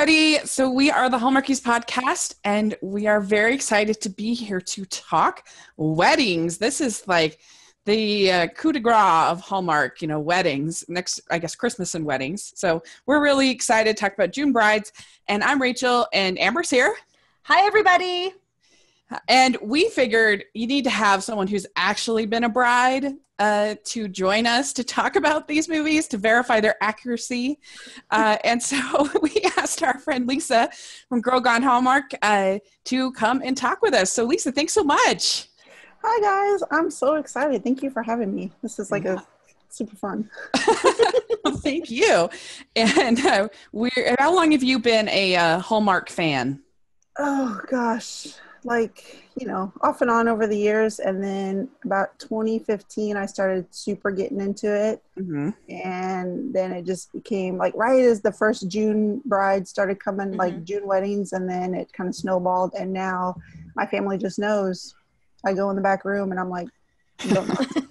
everybody. So we are the Hallmarkies podcast, and we are very excited to be here to talk weddings. This is like the coup de grace of Hallmark, weddings. Next, I guess, Christmas and weddings. So we're really excited to talk about June brides. And I'm Rachel, and Amber's here. Hi, everybody. And we figured you need to have someone who's actually been a bride to join us to talk about these movies, to verify their accuracy. And so we asked our friend Lisa from Girl Gone Hallmark to come and talk with us. So Lisa, thanks so much. Hi, guys. I'm so excited. Thank you for having me. This is a super fun. Well, thank you. And how long have you been a Hallmark fan? Oh, gosh. Off and on over the years. And then about 2015, I started super getting into it. Mm-hmm. And then it just became right as the first June brides started coming, mm-hmm. June weddings. And then it kind of snowballed. And now my family just knows. I go in the back room and I'm like, don't talk to me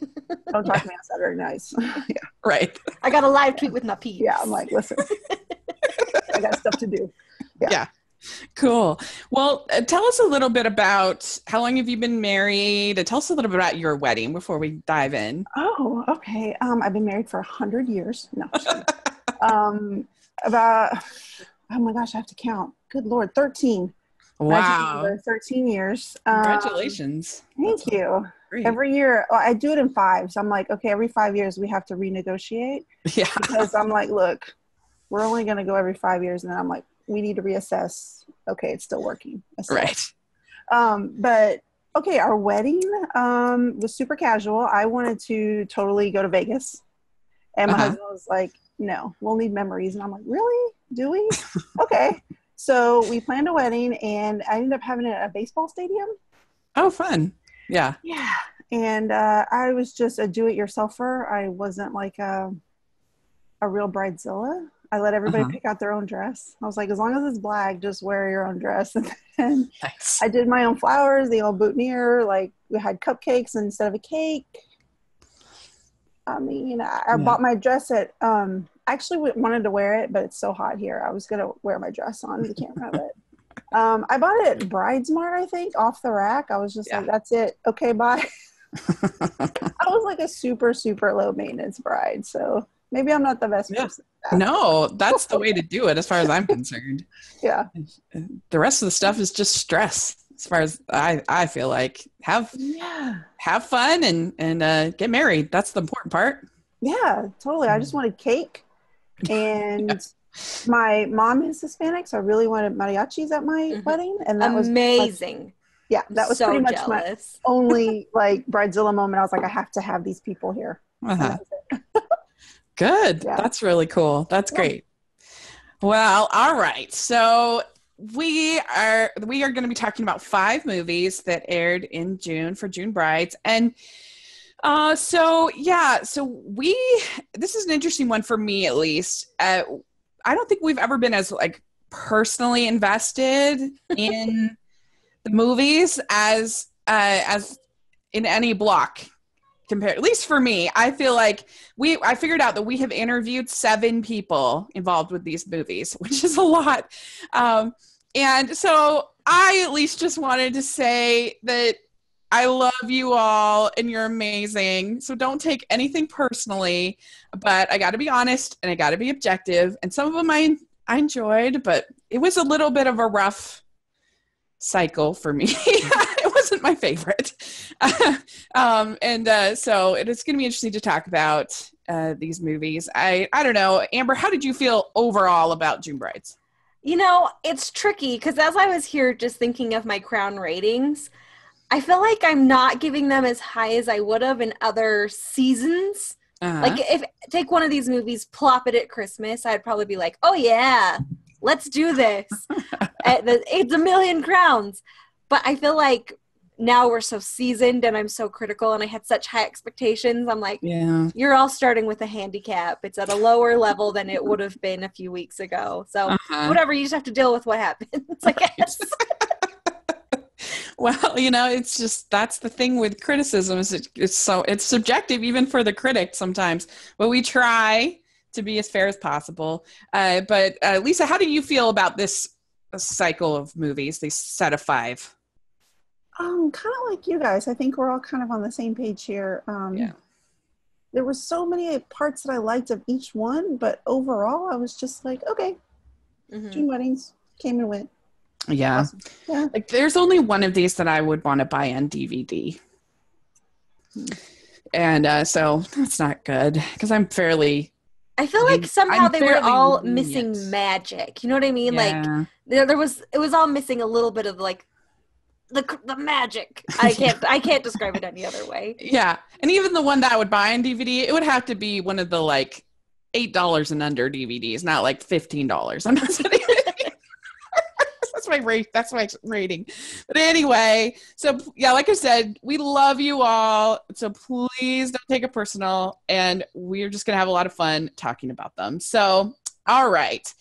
on Saturday nights. Yeah. Right. I got a live tweet with my peeps. Yeah. I'm like, listen, I got stuff to do. Yeah. Cool. Well, tell us a little bit about how long have you been married? Tell us a little bit about your wedding before we dive in. Oh, okay. I've been married for 100 years. No. About, oh my gosh, I have to count. Good Lord, 13. Wow. 13 years. Congratulations. Thank you. Great. Every year, I do it in 5. So I'm like, okay, every 5 years we have to renegotiate. Yeah. Because I'm like, look, we're only going to go every 5 years. And then I'm like, we need to reassess. Okay, it's still working. Right. But okay, our wedding was super casual. I wanted to totally go to Vegas. And my husband was like, no, we'll need memories. And I'm like, really? Do we? Okay. So we planned a wedding, and I ended up having it at a baseball stadium. Oh, fun. Yeah. Yeah. And I was just a do-it-yourselfer. I wasn't like a real bridezilla. I let everybody pick out their own dress. I was like, as long as it's black, just wear your own dress. And nice. I did my own flowers, the old boutonniere. We had cupcakes instead of a cake. I mean, I bought my dress at, actually wanted to wear it, but it's so hot here. I was going to wear my dress on the camera. But I bought it at Bridesmart, I think, off the rack. I was just like, that's it. Okay, bye. I was like a super, super low maintenance bride. So maybe I'm not the best person. No, that's the way to do it as far as I'm concerned. Yeah. The rest of the stuff is just stress as far as I feel like. Have fun and get married. That's the important part. Yeah, totally. I just wanted cake. And my mom is Hispanic, so I really wanted mariachis at my wedding. And that was amazing. That was so pretty much jealous. My only bridezilla moment. I was like, I have to have these people here. Good. Yeah. That's really cool. That's great. Well, all right. So we are going to be talking about 5 movies that aired in June for June brides. And this is an interesting one for me, at least. I don't think we've ever been as personally invested in the movies as in any block. Compared, at least for me, I feel like I figured out that we have interviewed 7 people involved with these movies, which is a lot. And so I at least just wanted to say that I love you all and you're amazing. So don't take anything personally, but I got to be honest and I got to be objective. And some of them I enjoyed, but it was a little bit of a rough cycle for me. It wasn't my favorite. So it's going to be interesting to talk about these movies. I don't know. Amber, how did you feel overall about June Brides? It's tricky because as I was here just thinking of my Crown ratings, I feel like I'm not giving them as high as I would have in other seasons. If take one of these movies, plop it at Christmas, I'd probably be like, oh yeah, let's do this. It's a million crowns. But I feel like now we're so seasoned and I'm so critical and I had such high expectations. I'm like, you're all starting with a handicap. It's at a lower level than it would have been a few weeks ago. So whatever, you just have to deal with what happens, I guess. Well, it's just, that's the thing with criticism is it's subjective even for the critic sometimes, but we try to be as fair as possible. But Lisa, how do you feel about this cycle of movies, these set of 5? Kind of like you guys. I think we're all kind of on the same page here. Yeah. There were so many parts that I liked of each one, but overall, I was just like, okay, June weddings came and went. Yeah. Awesome. Yeah. Like, there's only one of these that I would want to buy on DVD. And so that's not good because I feel like somehow they were all missing magic. You know what I mean? Yeah. Like it was all missing a little bit of like the magic. I can't describe it any other way. Yeah. And even the one that I would buy on DVD, it would have to be one of the like $8 and under DVDs, not like $15. I'm not saying that's my rating. But anyway, so yeah, like I said, we love you all. So please don't take it personal. And we're just gonna have a lot of fun talking about them. So, all right.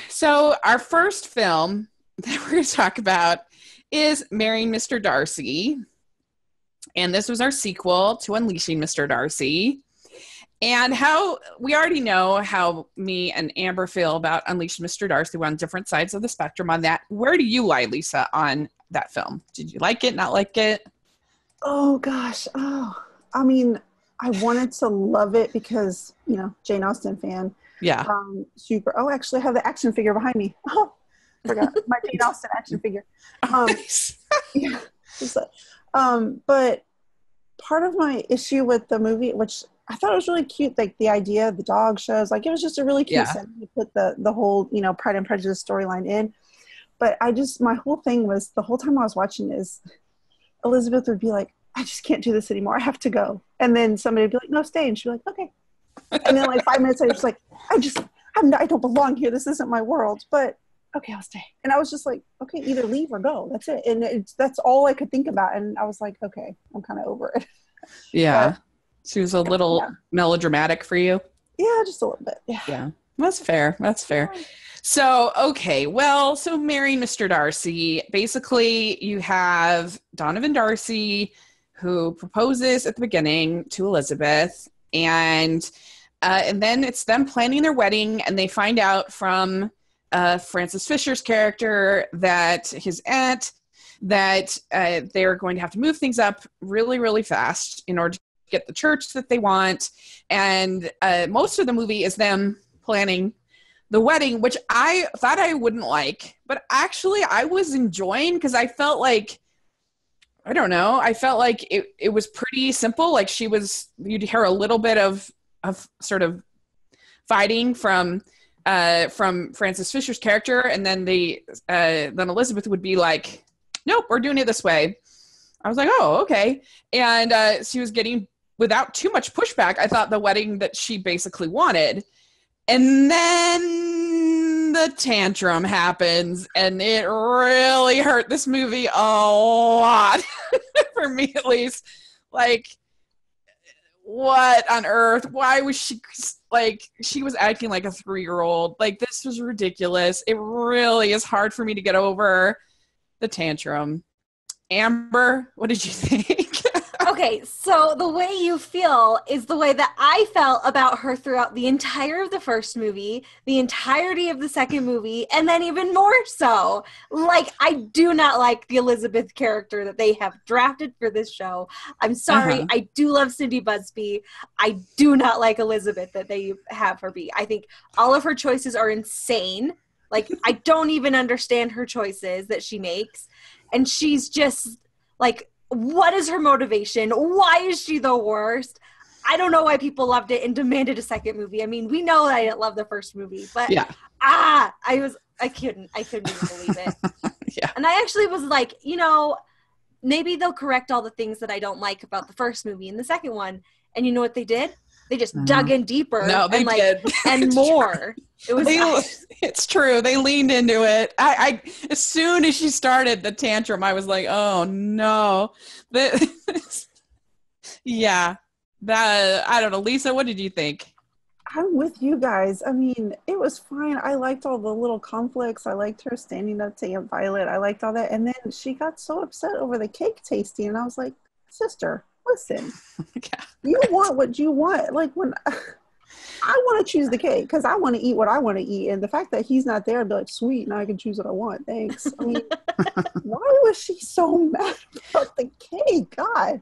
So our first film that we're gonna talk about is Marrying Mr. Darcy. And this was our sequel to Unleashing Mr. Darcy. And how we already know how me and Amber feel about Unleashing Mr. Darcy. We're on different sides of the spectrum on that. Where do you lie, Lisa, on that film? Did you like it, not like it? Oh, gosh. Oh, I mean, I wanted to love it because, Jane Austen fan. Yeah. Super. Oh, actually, I have the action figure behind me. Oh, forgot. My Jane Austen action figure. Yeah. But part of my issue with the movie, which I thought it was really cute, like the idea of the dog shows, like it was just a really cute setting to put the whole, Pride and Prejudice storyline in. But my whole thing was the whole time I was watching is Elizabeth would be like, I just can't do this anymore. I have to go. And then somebody would be like, no, stay. And she'd be like, okay. And then like 5 minutes later, she's like, I don't belong here. This isn't my world. But okay, I'll stay. And I was just like, okay, either leave or go. That's it. And that's all I could think about. And I was like, okay, I'm kind of over it. Yeah. But, she was a little melodramatic for you. Yeah, just a little bit. Yeah. That's fair. So, okay. Well, so Marrying Mr. Darcy, basically you have Donovan Darcy who proposes at the beginning to Elizabeth, and then it's them planning their wedding, and they find out from Frances Fisher's character that his aunt that they're going to have to move things up really, really fast in order to get the church that they want. And most of the movie is them planning the wedding, which I thought I wouldn't like, but actually I was enjoying because I felt like, I don't know, I felt like it was pretty simple. Like you'd hear a little bit of sort of fighting from Frances Fisher's character, and then then Elizabeth would be like, nope, we're doing it this way. I was like, oh, okay. And she was getting, without too much pushback, I thought the wedding that she basically wanted. And then the tantrum happens, and it really hurt this movie a lot, for me at least. Like, what on earth? Why was she was acting like a 3-year-old. Like, this was ridiculous. It really is hard for me to get over the tantrum. Amber, what did you think? Okay, so the way you feel is the way that I felt about her throughout the entire of the first movie, the entirety of the second movie, and then even more so. Like, I do not like the Elizabeth character that they have drafted for this show. I'm sorry. I do love Cindy Busby. I do not like Elizabeth that they have her be. I think all of her choices are insane. Like, I don't even understand her choices that she makes. And she's just, like, what is her motivation? Why is she the worst? I don't know why people loved it and demanded a second movie. I mean, we know that I didn't love the first movie, but I couldn't even believe it. Yeah. And I actually was like, maybe they'll correct all the things that I don't like about the first movie in the second one. And you know what they did? They just dug in deeper. No, they did. And more. It was it's true. They leaned into it. I as soon as she started the tantrum, I was like, oh no. Yeah. I don't know. Lisa, what did you think? I'm with you guys. I mean, it was fine. I liked all the little conflicts. I liked her standing up to Aunt Violet. I liked all that. And then she got so upset over the cake tasting. And I was like, sister, listen, you want what you want. Like, when I want to choose the cake because I want to eat what I want to eat. And the fact that he's not there, I'd be like, sweet, now I can choose what I want. Thanks. I mean, why was she so mad about the cake? God.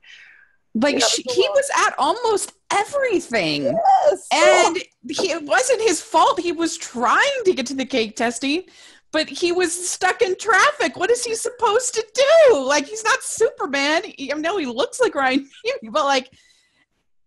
Like, he was at almost everything. Yes. And it wasn't his fault. He was trying to get to the cake testing, but he was stuck in traffic. What is he supposed to do? Like, he's not Superman. I know he looks like Ryan Hughes, but like,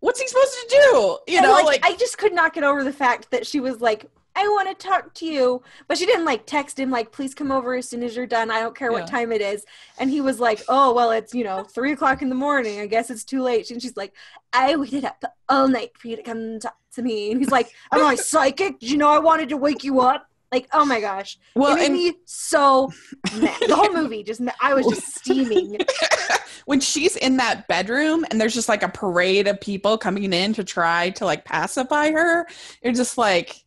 what's he supposed to do? You know, like I just could not get over the fact that she was like, I want to talk to you. But she didn't like text him like, please come over as soon as you're done. I don't care what time it is. And he was like, oh, well, it's, 3:00 in the morning. I guess it's too late. And she's like, I waited up all night for you to come and talk to me. And he's like, am I psychic? Did you know I wanted to wake you up? Like, oh my gosh. Well, it made me so mad. The whole movie, I was just steaming. When she's in that bedroom and there's just like a parade of people coming in to try to like pacify her, you're just like,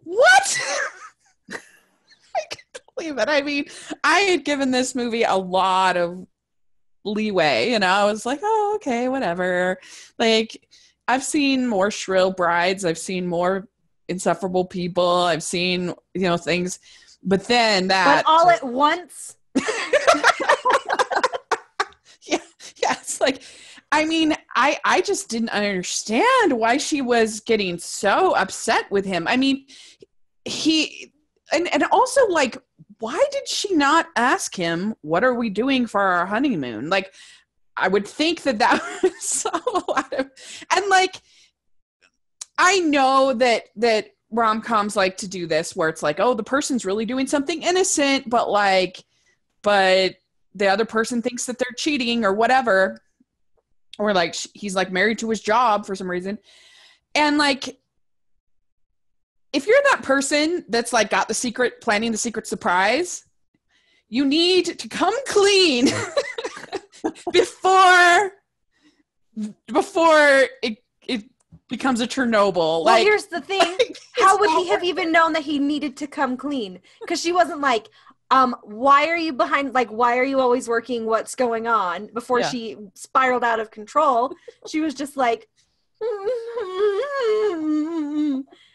what? I can't believe it. I mean, I had given this movie a lot of leeway, I was like, oh, okay, whatever. Like, I've seen more shrill brides. I've seen more insufferable people. I've seen, things. But then that. But all at once? Yeah, it's like, I mean, I just didn't understand why she was getting so upset with him. I mean, and also, like, why did she not ask him, what are we doing for our honeymoon? Like, I would think that would solve a lot of, and like, I know that rom-coms like to do this where it's like, oh, the person's really doing something innocent, but the other person thinks that they're cheating or whatever. Or like, he's like married to his job for some reason. And like, if you're that person that's like got the secret, planning the secret surprise, you need to come clean before it becomes a Chernobyl. Well, like, here's the thing. Like, how would he have even known that he needed to come clean? Because she wasn't like, why are you behind? Like, why are you always working? What's going on? Before she spiraled out of control, she was just like,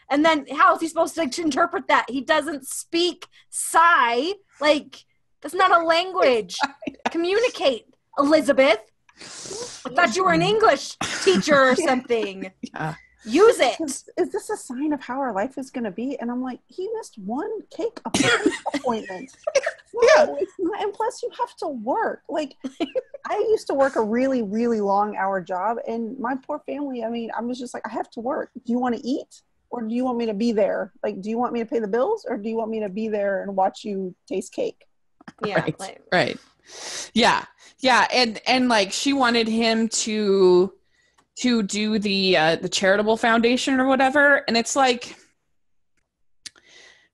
and then how is he supposed to interpret that? He doesn't speak sigh. Like, that's not a language. Communicate, Elizabeth. I thought you were an English teacher or something. Yeah. Use it. Is this a sign of how our life is going to be? And I'm like, he missed one cake appointment. No, it's not. And plus, you have to work. Like, I used to work a really, really long hour job, and my poor family, I mean, I was just like, I have to work. Do you want to eat? Or do you want me to be there? Like, do you want me to pay the bills? Or do you want me to be there and watch you taste cake? Yeah. Right. Yeah. Yeah. And like, she wanted him to do the charitable foundation or whatever. And it's like,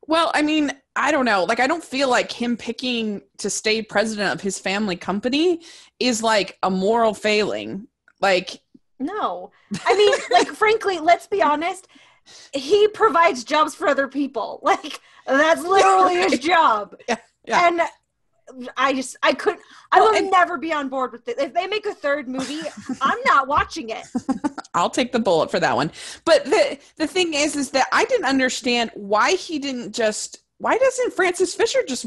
well, I mean, I don't know. Like, I don't feel like him picking to stay president of his family company is like a moral failing. Like, no. I mean, like, frankly, let's be honest. He provides jobs for other people. Like, that's literally his job. Yeah. And I will never be on board with it. If they make a third movie, I'm not watching it. I'll take the bullet for that one. But the thing is that I didn't understand why doesn't Frances Fisher just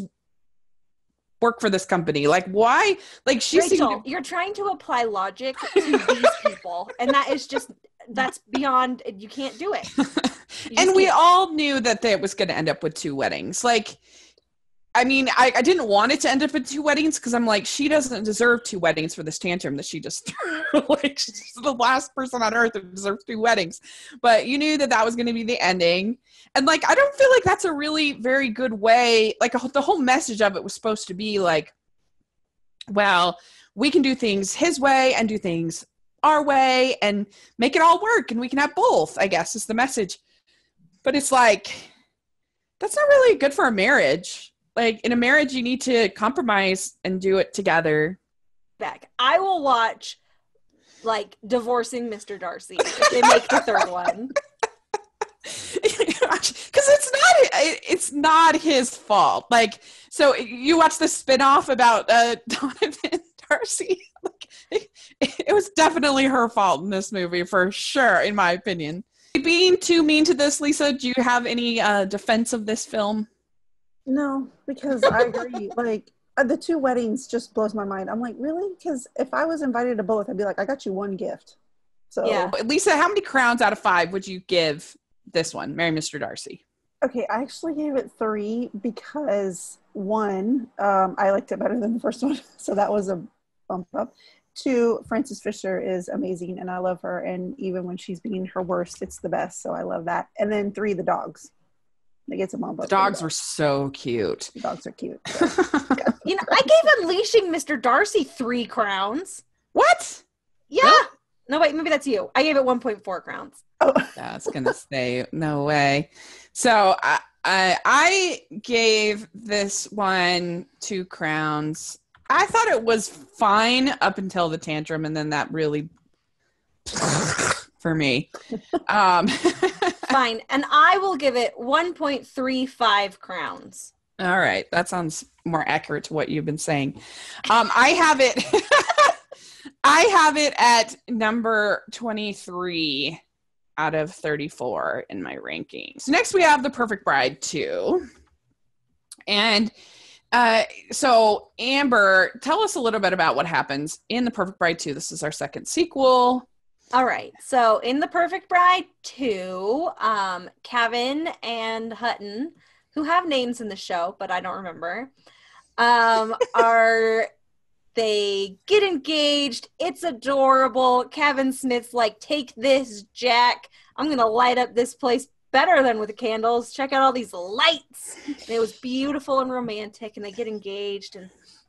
work for this company? Like, why? Like, Rachel, you're trying to apply logic to these people, and that's beyond, you can't do it. And we all knew that it was going to end up with 2 weddings. Like, I mean, I didn't want it to end up with 2 weddings because I'm like, she doesn't deserve 2 weddings for this tantrum that she just threw. Like, she's the last person on earth that deserves 2 weddings. But you knew that was going to be the ending. And like, I don't feel like that's a really very good way. Like, the whole message of it was supposed to be like, well, we can do things his way and do things our way and make it all work. And we can have both, I guess, is the message. But it's like, that's not really good for a marriage. Like, in a marriage, you need to compromise and do it together. I will watch, like, Divorcing Mr. Darcy if they make the 3rd one. Because it's not his fault. Like, so you watch the spinoff about Donovan Darcy. Like, it was definitely her fault in this movie, for sure, in my opinion. Being too mean to this, Lisa, do you have any defense of this film? No, because I agree. Like, the two weddings just blows my mind. I'm like, really? Because if I was invited to both, I'd be like, I got you one gift. So, yeah. Lisa, how many crowns out of 5 would you give this one, Marry Mr. Darcy? Okay, I actually gave it 3 because 1, I liked it better than the first one, so that was a bump up. 2, Frances Fisher is amazing, and I love her, and even when she's being her worst, it's the best, so I love that. And then 3, the dogs. They get some bump up. The dogs were so cute. The dogs are cute. So. You know, I gave Unleashing Mr. Darcy 3 crowns. What? Yeah. Really? No, wait, maybe that's you. I gave it 1.4 crowns. Oh. That's gonna stay. No way. So I gave this one 2 crowns. I thought it was fine up until the tantrum, and then that really for me. Fine, and I will give it 1.35 crowns. All right, that sounds more accurate to what you've been saying. I have it. I have it at number 23 out of 34 in my rankings. Next, we have The Perfect Bride 2. And so, Amber, tell us a little bit about what happens in The Perfect Bride 2. This is our second sequel. All right. So, in The Perfect Bride 2, Kevin and Hutton, who have names in the show, but I don't remember, they get engaged. It's adorable. Kevin Smith's like, take this, Jack. I'm going to light up this place better than with the candles. Check out all these lights. And it was beautiful and romantic, and they get engaged.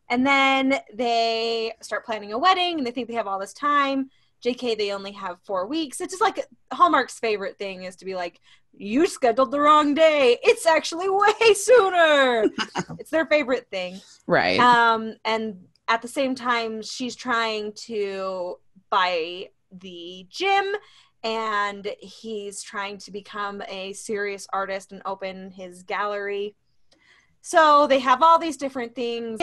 And then they start planning a wedding, and they think they have all this time. JK, they only have 4 weeks. It's just like Hallmark's favorite thing is to be like, you scheduled the wrong day. It's actually way sooner. It's their favorite thing. Right. And at the same time, she's trying to buy the gym, and he's trying to become a serious artist and open his gallery. So they have all these different things.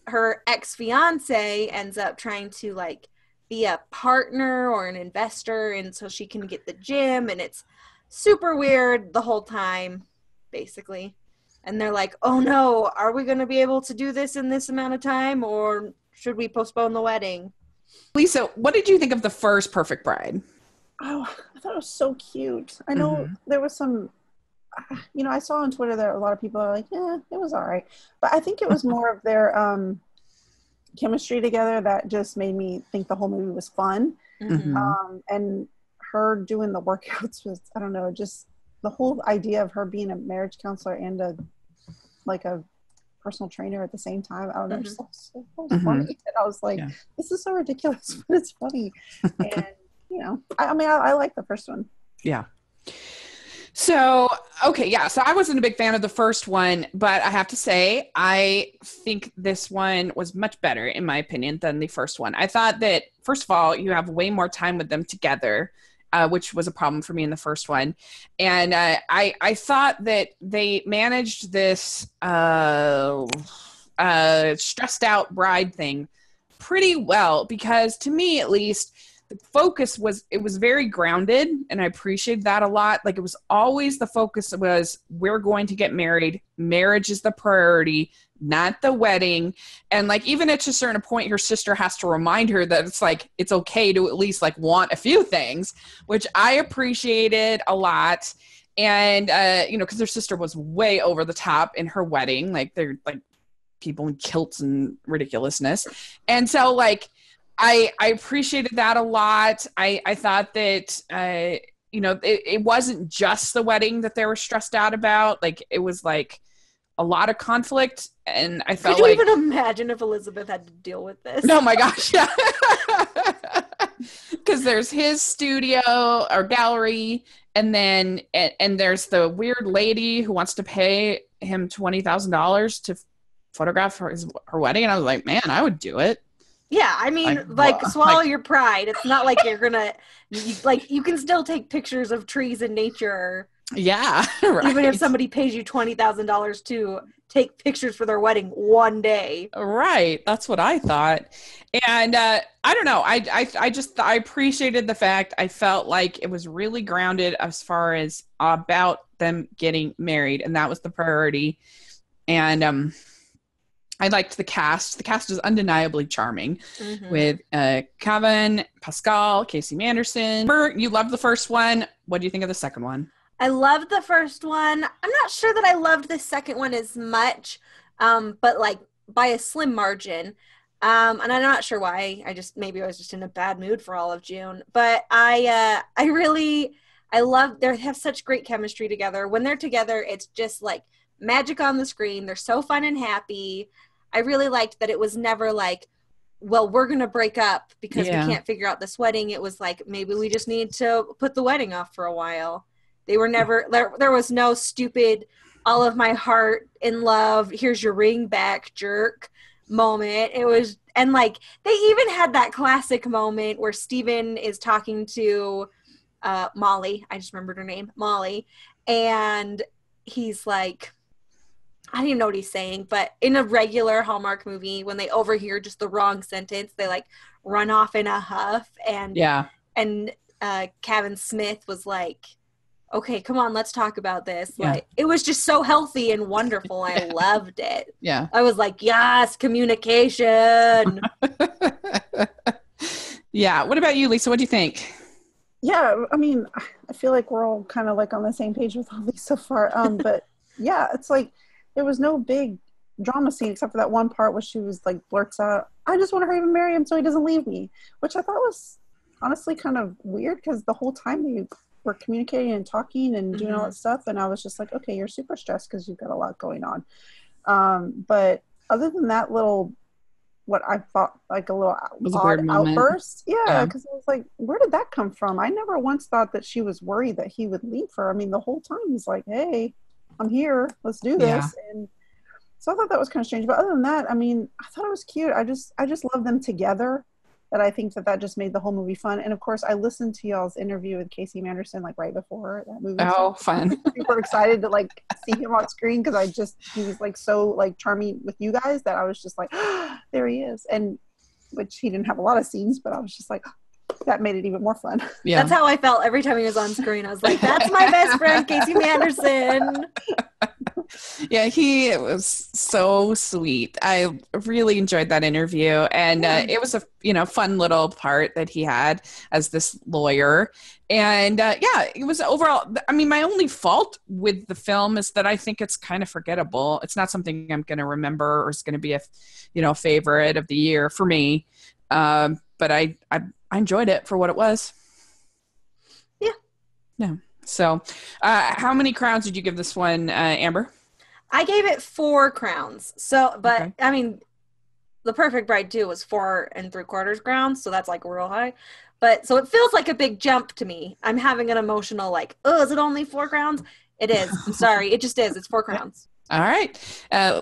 Her ex-fiance ends up trying to like be a partner or an investor, and so she can get the gym, and it's super weird the whole time, basically. And they're like, oh no, are we going to be able to do this in this amount of time, or should we postpone the wedding? Lisa, what did you think of the first Perfect Bride? Oh, I thought it was so cute. I know there was some, I saw on Twitter that a lot of people are like, yeah, it was all right. But I think it was more of their chemistry together that just made me think the whole movie was fun. And her doing the workouts was, I don't know, just the whole idea of her being a marriage counselor and a personal trainer at the same time. I don't know, just so funny. And I was like, this is so ridiculous, but it's funny. And, I like the first one. Yeah. So, okay, yeah. So I wasn't a big fan of the first one, but I have to say, I think this one was much better, in my opinion, than the first one. I thought that, first of all, you have way more time with them together, which was a problem for me in the first one. And I thought that they managed this stressed out bride thing pretty well, because to me, at least, the focus was very grounded, and I appreciated that a lot. Like, it was always the focus was, we're going to get married. Marriage is the priority, not the wedding. And like, even at a certain point, her sister has to remind her that it's like, it's okay to at least like want a few things, which I appreciated a lot. And, because her sister was way over the top in her wedding. Like, they're like people in kilts and ridiculousness. And so like, I appreciated that a lot. I thought that, it wasn't just the wedding that they were stressed out about. Like, it was like a lot of conflict, and I felt like... Could you even imagine if Elizabeth had to deal with this? Oh my gosh, yeah. Because there's his studio or gallery, and then and there's the weird lady who wants to pay him $20,000 to photograph her wedding, and I was like, man, I would do it. Yeah, I mean, swallow your pride. It's not like you're gonna, you can still take pictures of trees and nature Yeah, right. Even if somebody pays you $20,000 to take pictures for their wedding one day. Right. That's what I thought. And I don't know. I appreciated the fact I felt like it was really grounded as far as about them getting married. And that was the priority. And I liked the cast. The cast is undeniably charming with Kevin, Pascal, Casey Manderson. You loved the first one. What do you think of the second one? I loved the first one. I'm not sure that I loved the second one as much, but like by a slim margin. And I'm not sure why. Maybe I was just in a bad mood for all of June. But I love, they have such great chemistry together. When they're together, it's just like magic on the screen. They're so fun and happy. I really liked that it was never like, well, we're going to break up because we can't figure out this wedding. It was like, maybe we just need to put the wedding off for a while. They were never, there was no stupid, all of my heart in love, here's your ring back, jerk moment. It was, and like, they even had that classic moment where Steven is talking to Molly. I just remembered her name, Molly. And he's like, I don't even know what he's saying, but in a regular Hallmark movie, when they overhear just the wrong sentence, they like run off in a huff. And Kevin Smith was like, okay, come on, let's talk about this. Yeah. Like, it was just so healthy and wonderful. I loved it. Yeah. I was like, yes, communication. Yeah. What about you, Lisa? What do you think? Yeah, I mean, I feel like we're all kind of like on the same page with all these so far. But yeah, it's like there was no big drama scene except for that one part where she was like blurts out, I just want to hurry up and marry him so he doesn't leave me, which I thought was honestly kind of weird because the whole time they were communicating and talking and doing all that stuff, and I was just like, okay, you're super stressed because you've got a lot going on. But other than that little, what I thought like a little odd outburst, because I was like, where did that come from? I never once thought that she was worried that he would leave her. I mean, the whole time he's like, hey, I'm here, let's do this. And so I thought that was kind of strange. But other than that, I mean, I thought it was cute. I just love them together. That I think that just made the whole movie fun. And of course, I listened to y'all's interview with Casey Manderson like right before that movie. Oh, fun! Super excited to like see him on screen because he was like so like charming with you guys that I was just like, oh, there he is. And which he didn't have a lot of scenes, but I was just like, that made it even more fun. Yeah, that's how I felt every time he was on screen. I was like, that's my best friend, Casey Manderson. Yeah, he was so sweet. I really enjoyed that interview, and it was a fun little part that he had as this lawyer. And it was overall. I mean, my only fault with the film is that I think it's kind of forgettable. It's not something I'm going to remember or is going to be a favorite of the year for me. But I enjoyed it for what it was. Yeah. So, how many crowns did you give this one, Amber? I gave it 4 crowns. So, but okay. I mean, The Perfect Bride 2 was 4 3/4 crowns, so that's like real high. But so it feels like a big jump to me. I'm having an emotional like, oh, is it only 4 crowns? It is. I'm sorry, it just is. It's 4 crowns. All right,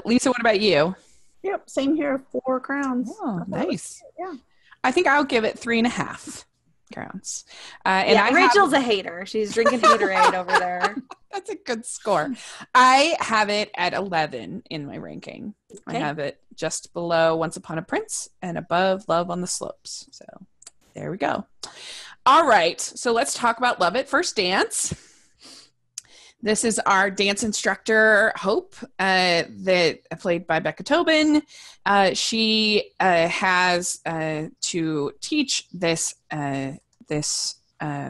Lisa, what about you? Yep, same here. 4 crowns. Oh, nice. Yeah, I think I'll give it 3.5 crowns. Rachel's a hater. She's drinking Haterade over there. That's a good score. I have it at 11 in my ranking. Okay. I have it just below Once Upon a Prince and above Love on the Slopes. So there we go. All right. So let's talk about Love at First Dance. This is our dance instructor, Hope, that played by Becca Tobin. She has to teach this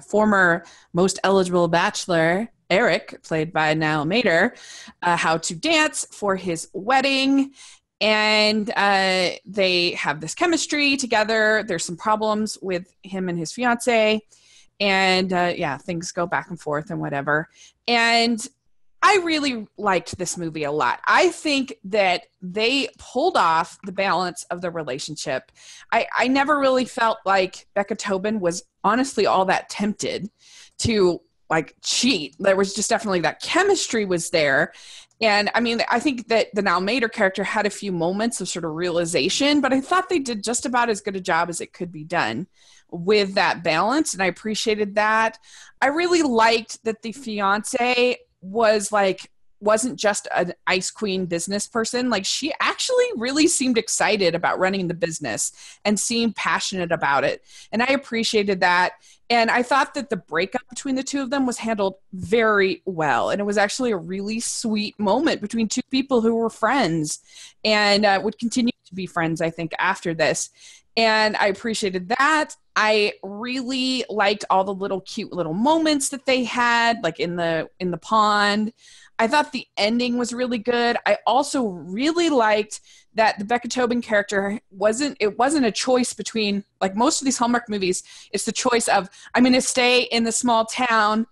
former most eligible bachelor, Eric, played by Niall Mater, how to dance for his wedding. And they have this chemistry together. There's some problems with him and his fiance. And things go back and forth and whatever. And I really liked this movie a lot. I think that they pulled off the balance of the relationship. I never really felt like Becca Tobin was honestly all that tempted to like cheat. There was just definitely that chemistry was there. And I mean, I think that the Now Mater character had a few moments of sort of realization, but I thought they did just about as good a job as it could be done with that balance. And I appreciated that. I really liked that the fiance wasn't just an ice queen business person. Like, she actually really seemed excited about running the business and seemed passionate about it. And I appreciated that. And I thought that the breakup between the two of them was handled very well. And it was actually a really sweet moment between two people who were friends and would continue to be friends, I think, after this. And I appreciated that. I really liked all the little cute little moments that they had, like in the pond. I thought the ending was really good. I also really liked that the Becca Tobin character wasn't a choice between, like most of these Hallmark movies, it's the choice of, I'm going to stay in the small town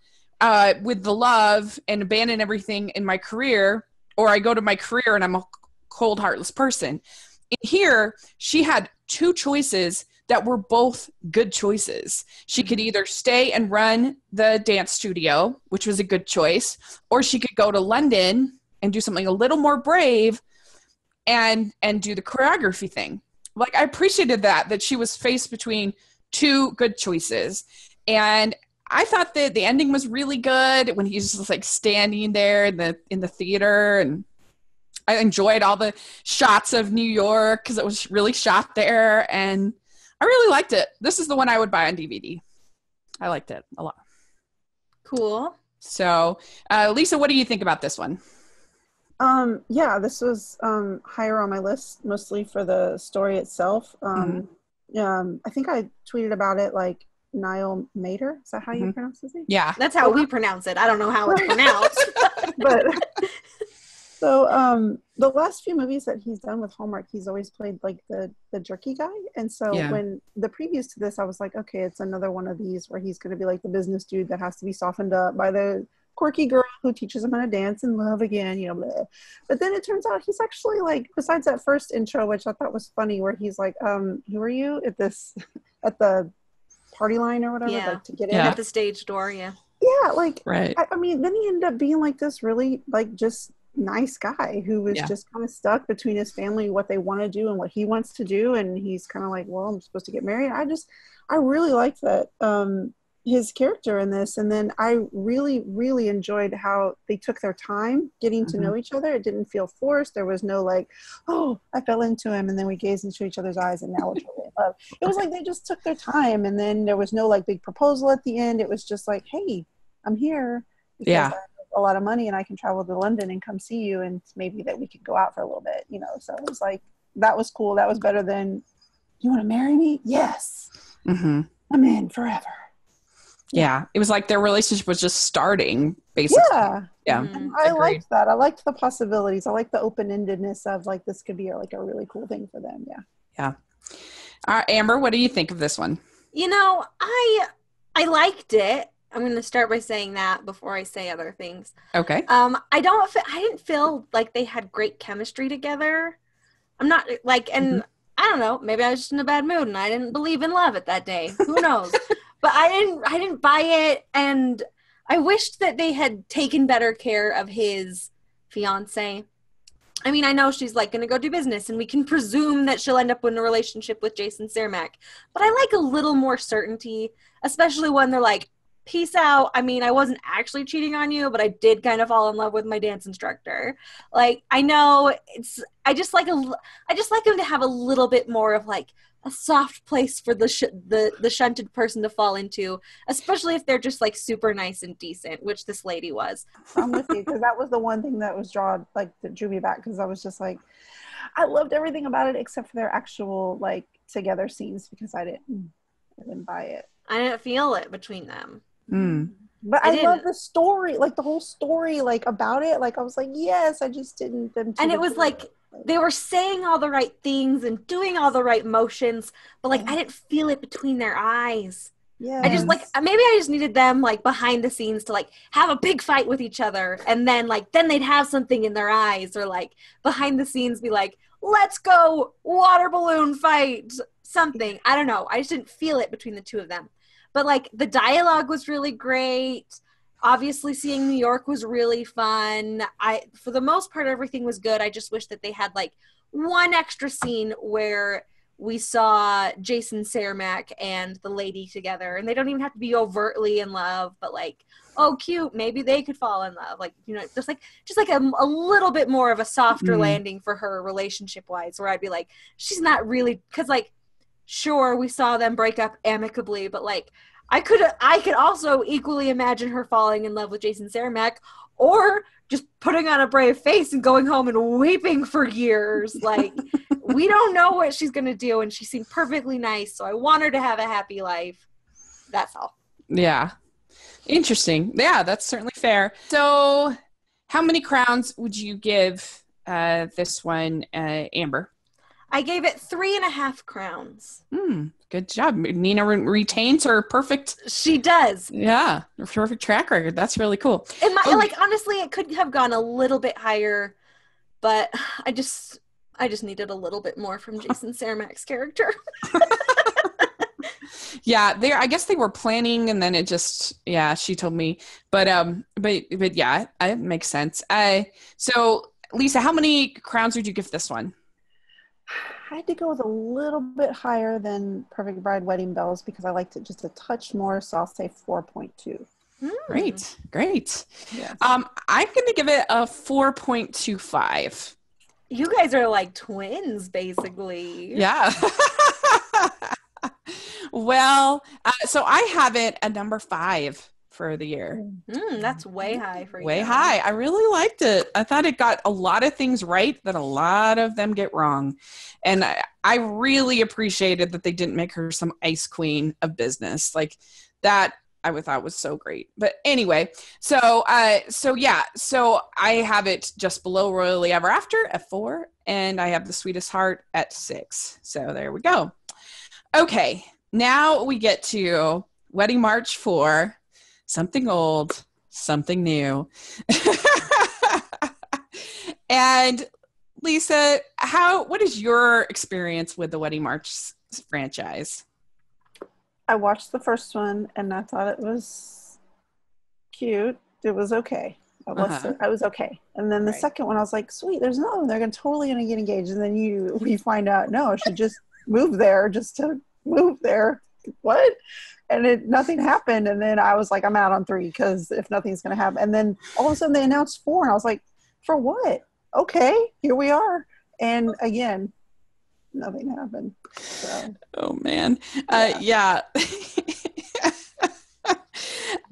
with the love and abandon everything in my career, or I go to my career and I'm a cold, heartless person. In here, she had two choices that were both good choices. She could either stay and run the dance studio, which was a good choice, or she could go to London and do something a little more brave and do the choreography thing. Like, I appreciated that she was faced between two good choices. And I thought that the ending was really good when he's just like standing there in the theater, and I enjoyed all the shots of New York because it was really shot there, and I really liked it. This is the one I would buy on DVD. I liked it a lot. Cool. So, Lisa, what do you think about this one? Yeah, this was higher on my list, mostly for the story itself. I think I tweeted about it, like, Niall Mater. Is that how you pronounce his name? Yeah. That's how we pronounce it. I don't know how it's pronounced. But so the last few movies that he's done with Hallmark, he's always played like the jerky guy. And so when the previews to this, I was like, okay, it's another one of these where he's going to be like the business dude that has to be softened up by the quirky girl who teaches him how to dance and love again, blah. But then it turns out he's actually, like, besides that first intro, which I thought was funny, where he's like, who are you at the party line or whatever, like, to get in at the stage door. Yeah, like, right. I mean, then he ended up being like this really, like, just nice guy who was just kind of stuck between his family, what they want to do and what he wants to do, and he's kind of like, well, I'm supposed to get married. I really liked that his character in this. And then I really, really enjoyed how they took their time getting to know each other. It didn't feel forced. There was no like, oh, I fell into him and then we gazed into each other's eyes and now we're totally in love. It was like they just took their time, and then there was no like big proposal at the end. It was just like, hey, I'm here because I have a lot of money and I can travel to London and come see you, and maybe that we could go out for a little bit, so it was like, that was cool. That was better than, you want to marry me? Yes. I'm in forever. Yeah, it was like their relationship was just starting, basically. Yeah. I liked that. I liked the possibilities. I liked the open-endedness of, like, this could be like a really cool thing for them. Yeah. Amber, what do you think of this one? I liked it. I'm going to start by saying that before I say other things. Okay. I didn't feel like they had great chemistry together. I'm not like, and I don't know, maybe I was just in a bad mood and I didn't believe in love at that day. Who knows? But I didn't buy it, and I wished that they had taken better care of his fiance. I mean, I know she's like going to go do business, and we can presume that she'll end up in a relationship with Jason Cermak. But I like a little more certainty, especially when they're like, peace out. I mean, I wasn't actually cheating on you, but I did kind of fall in love with my dance instructor. Like, I know I just like him to have a little bit more of like a soft place for the shunted person to fall into, especially if they're just like super nice and decent, which this lady was. I'm with you, because that was the one thing that was that drew me back, because I was just like, I loved everything about it except for their actual like together scenes, because I didn't buy it. I didn't feel it between them. But I love the story, like the whole story, like about it. Like I was like, yes, I just didn't. And it was like they were saying all the right things and doing all the right motions, but like I didn't feel it between their eyes. Yeah, I just like, maybe I just needed them like behind the scenes to like have a big fight with each other, and then they'd have something in their eyes, or like behind the scenes be like, let's go water balloon fight, something. I don't know. I just didn't feel it between the two of them. But, like, the dialogue was really great. Obviously, seeing New York was really fun. For the most part, everything was good. I just wish that they had like one extra scene where we saw Jason Cermak and the lady together, and they don't even have to be overtly in love, but like, oh, cute, maybe they could fall in love. Like, you know, just like a little bit more of a softer landing for her relationship wise, where I'd be like, she's not really, because like, sure, we saw them break up amicably, but like, I could also equally imagine her falling in love with Jason Cermak, or just putting on a brave face and going home and weeping for years. Like, we don't know what she's going to do, and she seemed perfectly nice, so I want her to have a happy life. That's all. Yeah. Interesting. Yeah, that's certainly fair. So how many crowns would you give this one, Amber? I gave it 3.5 crowns. Good job. Nina retains her perfect. She does. Yeah, her perfect track record. That's really cool. Like, honestly, it could have gone a little bit higher, but I just needed a little bit more from Jason Cermak's character. Yeah, I guess they were planning, and then it just, she told me, but yeah, it makes sense. So Lisa, how many crowns would you give this one? I had to go with a little bit higher than Perfect Bride Wedding Bells because I liked it just a touch more, so I'll say 4.2. Great. Yes. I'm going to give it a 4.25. You guys are like twins, basically. Yeah. Well, so I have it at number 5 for the year. That's way high for you. Way high. I really liked it. I thought it got a lot of things right that a lot of them get wrong. And I really appreciated that they didn't make her some ice queen of business. Like that I thought was so great. But anyway, so I have it just below Royally Ever After at 4, and I have The Sweetest Heart at 6. So there we go. Okay, now we get to Wedding March 4, Something Old, Something New. And Lisa, what is your experience with the Wedding March franchise? I watched the first one and I thought it was cute. It was okay. I was okay. And then the second one, I was like, sweet, they're totally going to get engaged. And then we find out, no, she just moved there just to move there. What? And nothing happened. And then I was like, I'm out on 3 because if nothing's going to happen. And then all of a sudden they announced 4 and I was like, for what? Okay, here we are. And again, nothing happened. So. Oh man. Yeah.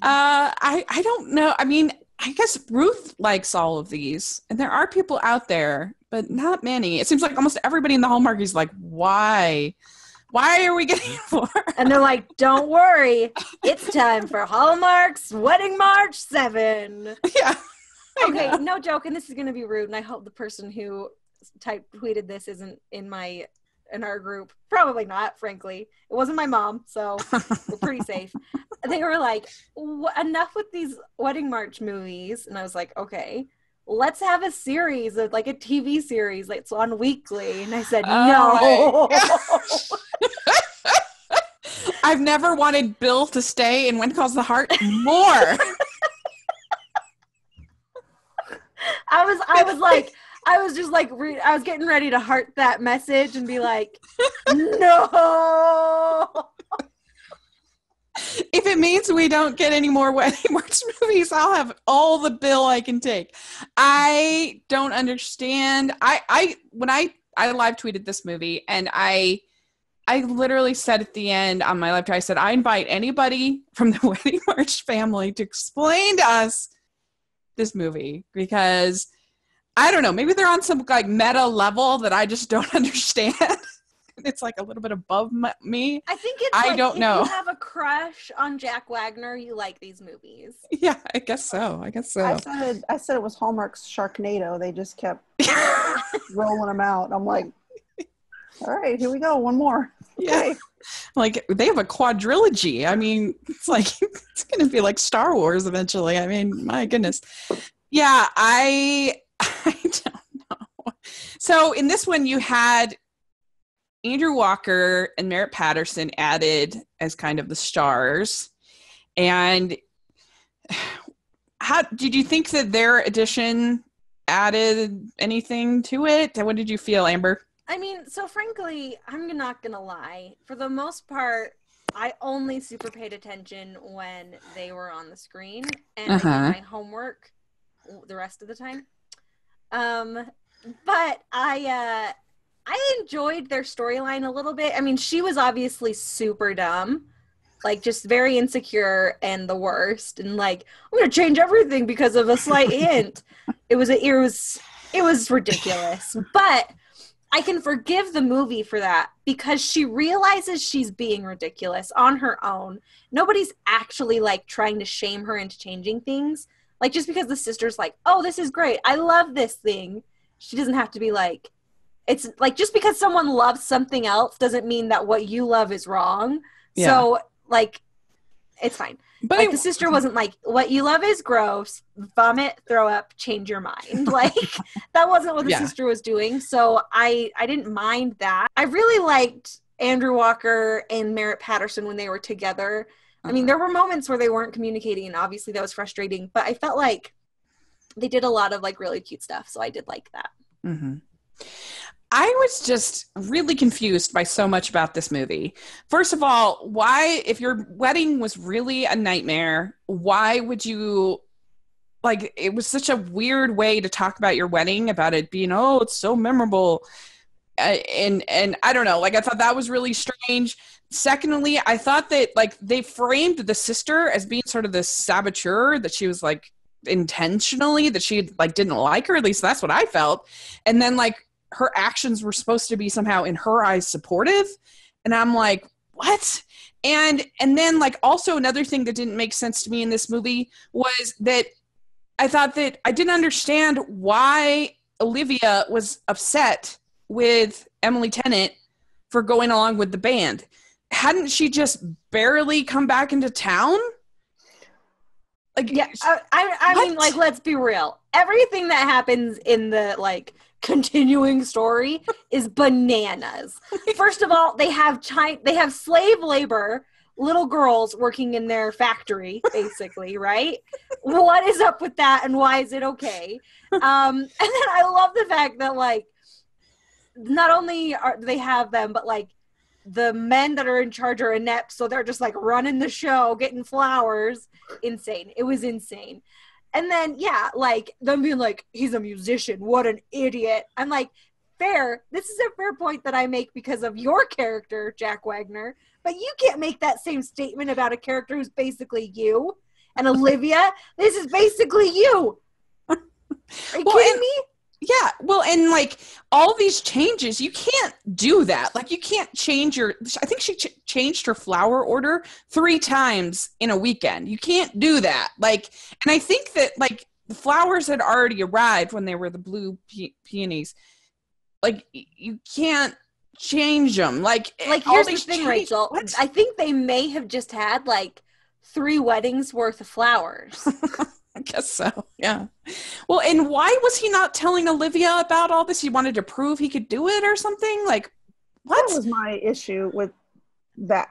I don't know. I mean, I guess Ruth likes all of these, and there are people out there, but not many. It seems like almost everybody in the Hallmarkies is like, why are we getting 4? And they're like, don't worry, it's time for Hallmark's Wedding March 7. Yeah. Okay, no joke, and this is going to be rude, and I hope the person who tweeted this isn't in our group. Probably not, frankly. It wasn't my mom, so we're pretty safe. They were like, enough with these Wedding March movies. And I was like, okay, let's have a series, like a TV series that's on weekly. And I said, no. I've never wanted Bill to stay in When Calls the Heart more. I was getting ready to heart that message and be like, no. If it means we don't get any more Wedding March movies, I'll have all the Bill I can take. I don't understand. When I live tweeted this movie, and I literally said at the end on my live tweet, I said, I invite anybody from the Wedding March family to explain to us this movie, because I don't know, maybe they're on some like meta level that I just don't understand. It's like a little bit above me. I think it's I don't know. If you have a crush on Jack Wagner, you like these movies. Yeah, I guess so. I said it was Hallmark's Sharknado. They just kept rolling them out. I'm like, all right, here we go. One more. Okay. Yeah. Like they have a quadrilogy. I mean, it's like it's going to be like Star Wars eventually. I mean, my goodness. Yeah, I don't know. So in this one, you had Andrew Walker and Merritt Patterson added as kind of the stars. And how did you think that their addition added anything to it? What did you feel, Amber? I mean, so frankly, I'm not gonna lie. For the most part, I only super paid attention when they were on the screen, and I did my homework the rest of the time. But I enjoyed their storyline a little bit. I mean, she was obviously super dumb, like just very insecure and the worst, and like, I'm gonna change everything because of a slight hint. It was ridiculous, but I can forgive the movie for that because she realizes she's being ridiculous on her own. Nobody's actually like trying to shame her into changing things. Like, just because the sister's like, oh, this is great, I love this thing, she doesn't have to be like, it's like, just because someone loves something else doesn't mean that what you love is wrong. Yeah. So like, it's fine. But like, the sister wasn't like, what you love is gross, vomit, throw up, change your mind. Like, that wasn't what the sister was doing. So I didn't mind that. I really liked Andrew Walker and Merritt Patterson when they were together. I mean, there were moments where they weren't communicating, and obviously that was frustrating, but I felt like they did a lot of like really cute stuff. So I did like that. Mm-hmm. I was just really confused by so much about this movie. First of all, why, if your wedding was really a nightmare, why would you, like, it was such a weird way to talk about your wedding, about it being, oh, it's so memorable. And I don't know, like, I thought that was really strange. Secondly, I thought that, like, they framed the sister as being sort of the saboteur, that she was, like, intentionally, that she, like, didn't like her. At least that's what I felt. And then, like, her actions were supposed to be somehow in her eyes supportive, and I'm like, what? And then, like, also another thing that didn't make sense to me in this movie was that I thought that I didn't understand why Olivia was upset with Emily Tennant for going along with the band. Hadn't she just barely come back into town? Like, yeah, I mean, like, let's be real. Everything that happens in the, like, continuing story is bananas. First of all, they have slave labor, little girls working in their factory, basically, right? What is up with that, and why is it okay? And then I love the fact that, like, not only do they have them, but like the men that are in charge are inept, so they're just like running the show, getting flowers. Insane. It was insane. And then, yeah, like, them being like, he's a musician, what an idiot. I'm like, fair. This is a fair point that I make because of your character, Jack Wagner. But you can't make that same statement about a character who's basically you. And Olivia, this is basically you. Are you kidding me? Yeah, well, and like, all these changes, you can't do that. Like, you can't change I think she changed her flower order 3 times in a weekend. You can't do that. Like, and I think that, like, the flowers had already arrived when they were the blue peonies. Like, you can't change them. Like here's the thing, Rachel. What? I think they may have just had, like, 3 weddings worth of flowers. I guess so, yeah. Well, and why was he not telling Olivia about all this? He wanted to prove he could do it or something? Like, what? That was my issue with that.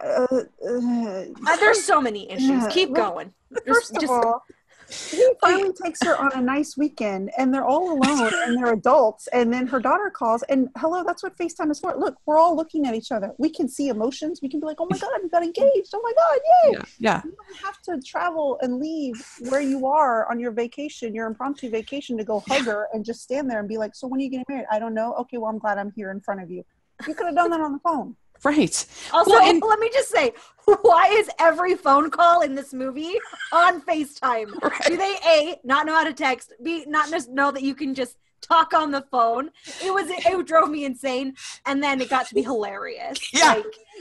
There's so many issues. Keep going. First of all, he finally takes her on a nice weekend, and they're all alone, and they're adults, and then her daughter calls, and hello, that's what FaceTime is for. Look, we're all looking at each other. We can see emotions. We can be like, oh my God, you got engaged. Oh my God, yay. Yeah. You don't have to travel and leave where you are on your vacation, your impromptu vacation, to go hug her and just stand there and be like, so when are you getting married? I don't know. Okay, well, I'm glad I'm here in front of you. You could have done that on the phone. Right. Also, let me just say, why is every phone call in this movie on FaceTime? Right. Do they, A, not know how to text, B, not just know that you can just talk on the phone? It drove me insane, and then it got to be hilarious. Yeah,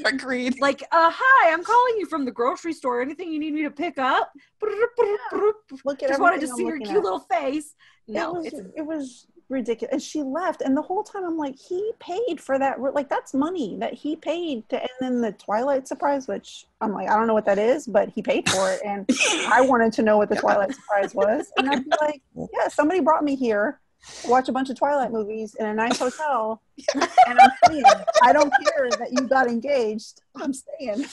like, agreed. Like, hi, I'm calling you from the grocery store. Anything you need me to pick up? Look at just wanted to see your cute little face. No, it was ridiculous. And she left, and the whole time I'm like, he paid for that, like, that's money that he paid to. And then the Twilight surprise, which I'm like, I don't know what that is, but he paid for it, and I wanted to know what the Twilight surprise was. And I'd be like, yeah, somebody brought me here to watch a bunch of Twilight movies in a nice hotel, and I'm staying. I don't care that you got engaged, I'm staying.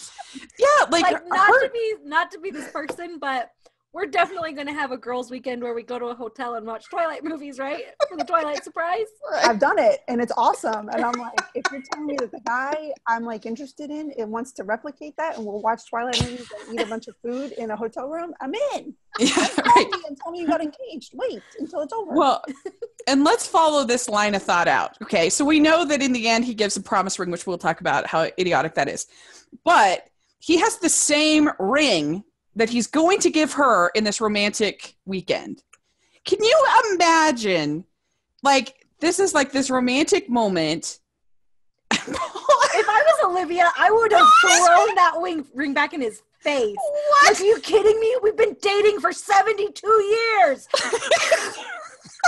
Yeah, like not to be this person, but We're definitely going to have a girls' weekend where we go to a hotel and watch Twilight movies, right? For the Twilight surprise. I've done it, and it's awesome. And I'm like, if you're telling me that the guy I'm like interested in it wants to replicate that, and we'll watch Twilight movies and eat a bunch of food in a hotel room, I'm in. Yeah, Call me and tell me you got engaged. Wait until it's over. Well, and let's follow this line of thought out. Okay, so we know that in the end he gives a promise ring, which we'll talk about how idiotic that is. But he has the same ring that he's going to give her in this romantic weekend. Can you imagine, like, this is like this romantic moment. If I was Olivia, I would have thrown that ring back in his face. What? Are you kidding me? We've been dating for 72 years.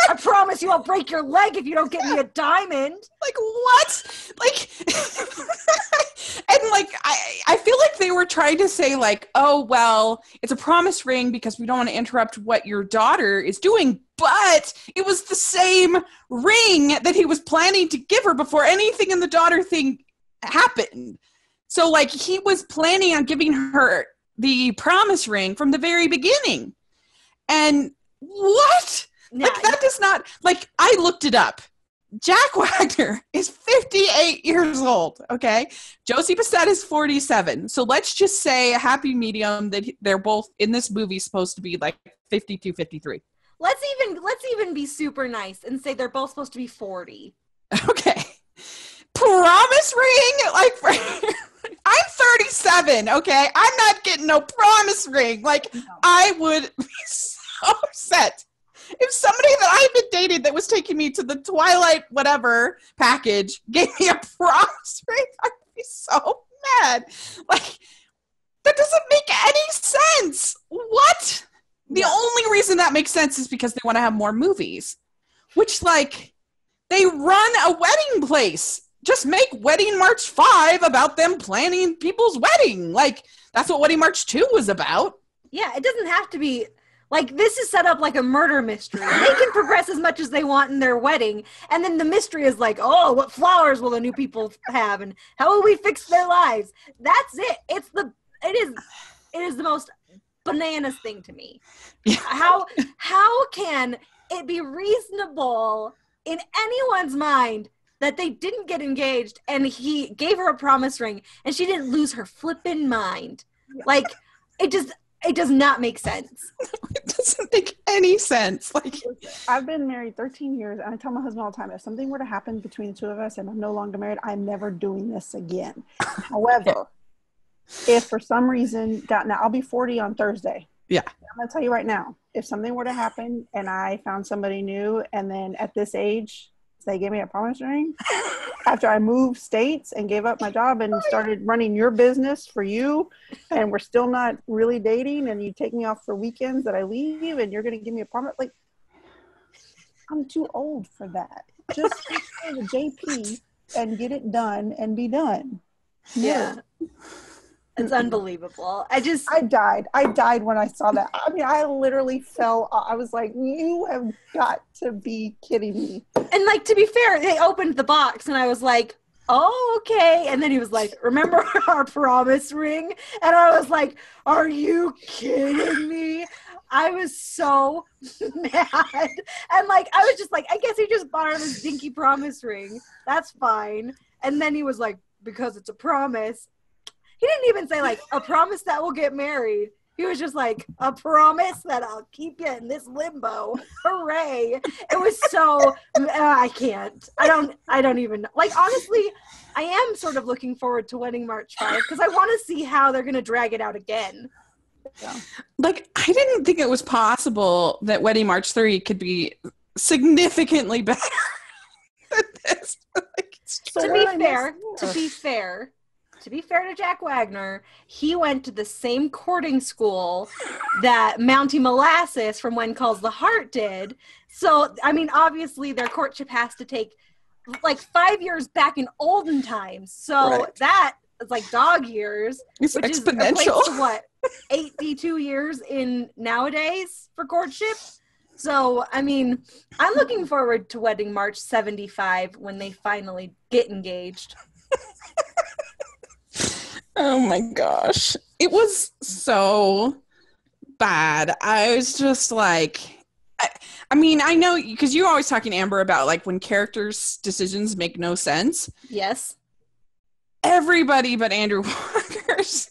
I promise you I'll break your leg if you don't get me a diamond. Like, what? Like, and like, I feel like they were trying to say like, oh, well, it's a promise ring because we don't want to interrupt what your daughter is doing. But it was the same ring that he was planning to give her before anything in the daughter thing happened. So like, he was planning on giving her the promise ring from the very beginning. And what? Yeah, like, that does not, like, I looked it up. Jack Wagner is 58 years old, okay? Josie Bassett is 47. So let's just say a happy medium that they're both in this movie supposed to be like 52, 53. Let's even be super nice and say they're both supposed to be 40. Okay. Promise ring? Like, I'm 37, okay? I'm not getting no promise ring. Like, no. I would be so upset if somebody that I've been dating that was taking me to the Twilight whatever package gave me a promise ring. I'd be so mad. Like, that doesn't make any sense. What? The only reason that makes sense is because they want to have more movies, which, like, they run a wedding place. Just make Wedding March 5 about them planning people's wedding. Like, that's what Wedding March 2 was about. Yeah, it doesn't have to be. Like, this is set up like a murder mystery. They can progress as much as they want in their wedding. And then the mystery is like, oh, what flowers will the new people have? And how will we fix their lives? That's it. It is the most bananas thing to me. Yeah. How can it be reasonable in anyone's mind that they didn't get engaged and he gave her a promise ring and she didn't lose her flippin' mind? Like, it does not make sense. It doesn't make any sense. Like, I've been married 13 years, and I tell my husband all the time, if something were to happen between the two of us and I'm no longer married, I'm never doing this again. However, if for some reason, now I'll be 40 on Thursday. Yeah. I'm going to tell you right now, if something were to happen and I found somebody new, and then at this age, they gave me a promise ring, after I moved states and gave up my job and started running your business for you, and we're still not really dating, and you take me off for weekends that I leave and you're going to give me a promise, like, I'm too old for that. Just go to JP and get it done and be done. Yeah. It's unbelievable. I died when I saw that. I mean, I literally fell. I was like, you have got to be kidding me. And like, to be fair, they opened the box and I was like, oh, okay. And then he was like, remember our promise ring? And I was like, are you kidding me? I was so mad. And like, I was just like, I guess he just bought her this dinky promise ring. That's fine. And then he was like, because it's a promise. He didn't even say, like, a promise that we'll get married. He was just like, a promise that I'll keep you in this limbo. Hooray. It was so, I can't. I don't even, like, honestly, I am sort of looking forward to Wedding March 5 because I want to see how they're going to drag it out again. Yeah. Like, I didn't think it was possible that Wedding March 3 could be significantly better than this. Like, to be fair to Jack Wagner, he went to the same courting school that Mountie Molasses from When Calls the Heart did. So, I mean, obviously their courtship has to take like 5 years back in olden times. So that is like dog years, it's which exponential. Is to what, 82 years in nowadays for courtship. So, I mean, I'm looking forward to Wedding March 75 when they finally get engaged. Oh my gosh. It was so bad. I was just like, I mean, I know because you're always talking, Amber, about like when characters' decisions make no sense. Yes. Everybody but Andrew Walker's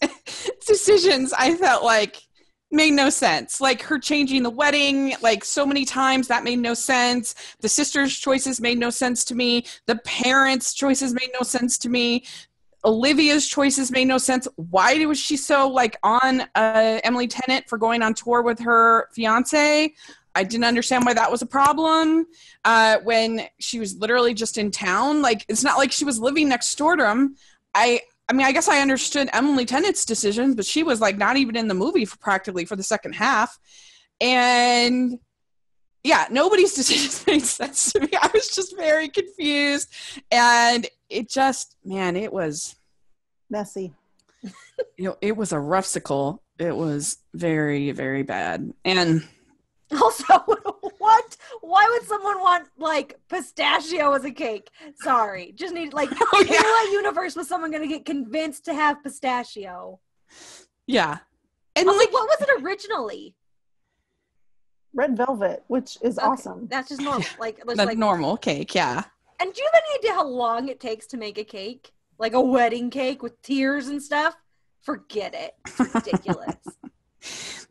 decisions, I felt like, made no sense. Like her changing the wedding like so many times, that made no sense. The sisters' choices made no sense to me. The parents' choices made no sense to me. Olivia's choices made no sense. Why was she so like on Emily Tennant for going on tour with her fiance? I didn't understand why that was a problem when she was literally just in town. Like, it's not like she was living next door to him. I mean, I guess I understood Emily Tennant's decision, but she was like not even in the movie practically for the second half. And yeah, nobody's decisions made sense to me. I was just very confused. And it just, man, it was messy. It was a rough-sicle. It was very, very bad. And also, what? Why would someone want like pistachio as a cake? Sorry, just need like in what universe was someone going to get convinced to have pistachio? Yeah, and also, what was it originally? Red velvet, which is awesome. That's just normal, like normal cake. Yeah. And do you have any idea how long it takes to make a cake, like a wedding cake with tears and stuff? Forget it. It's ridiculous.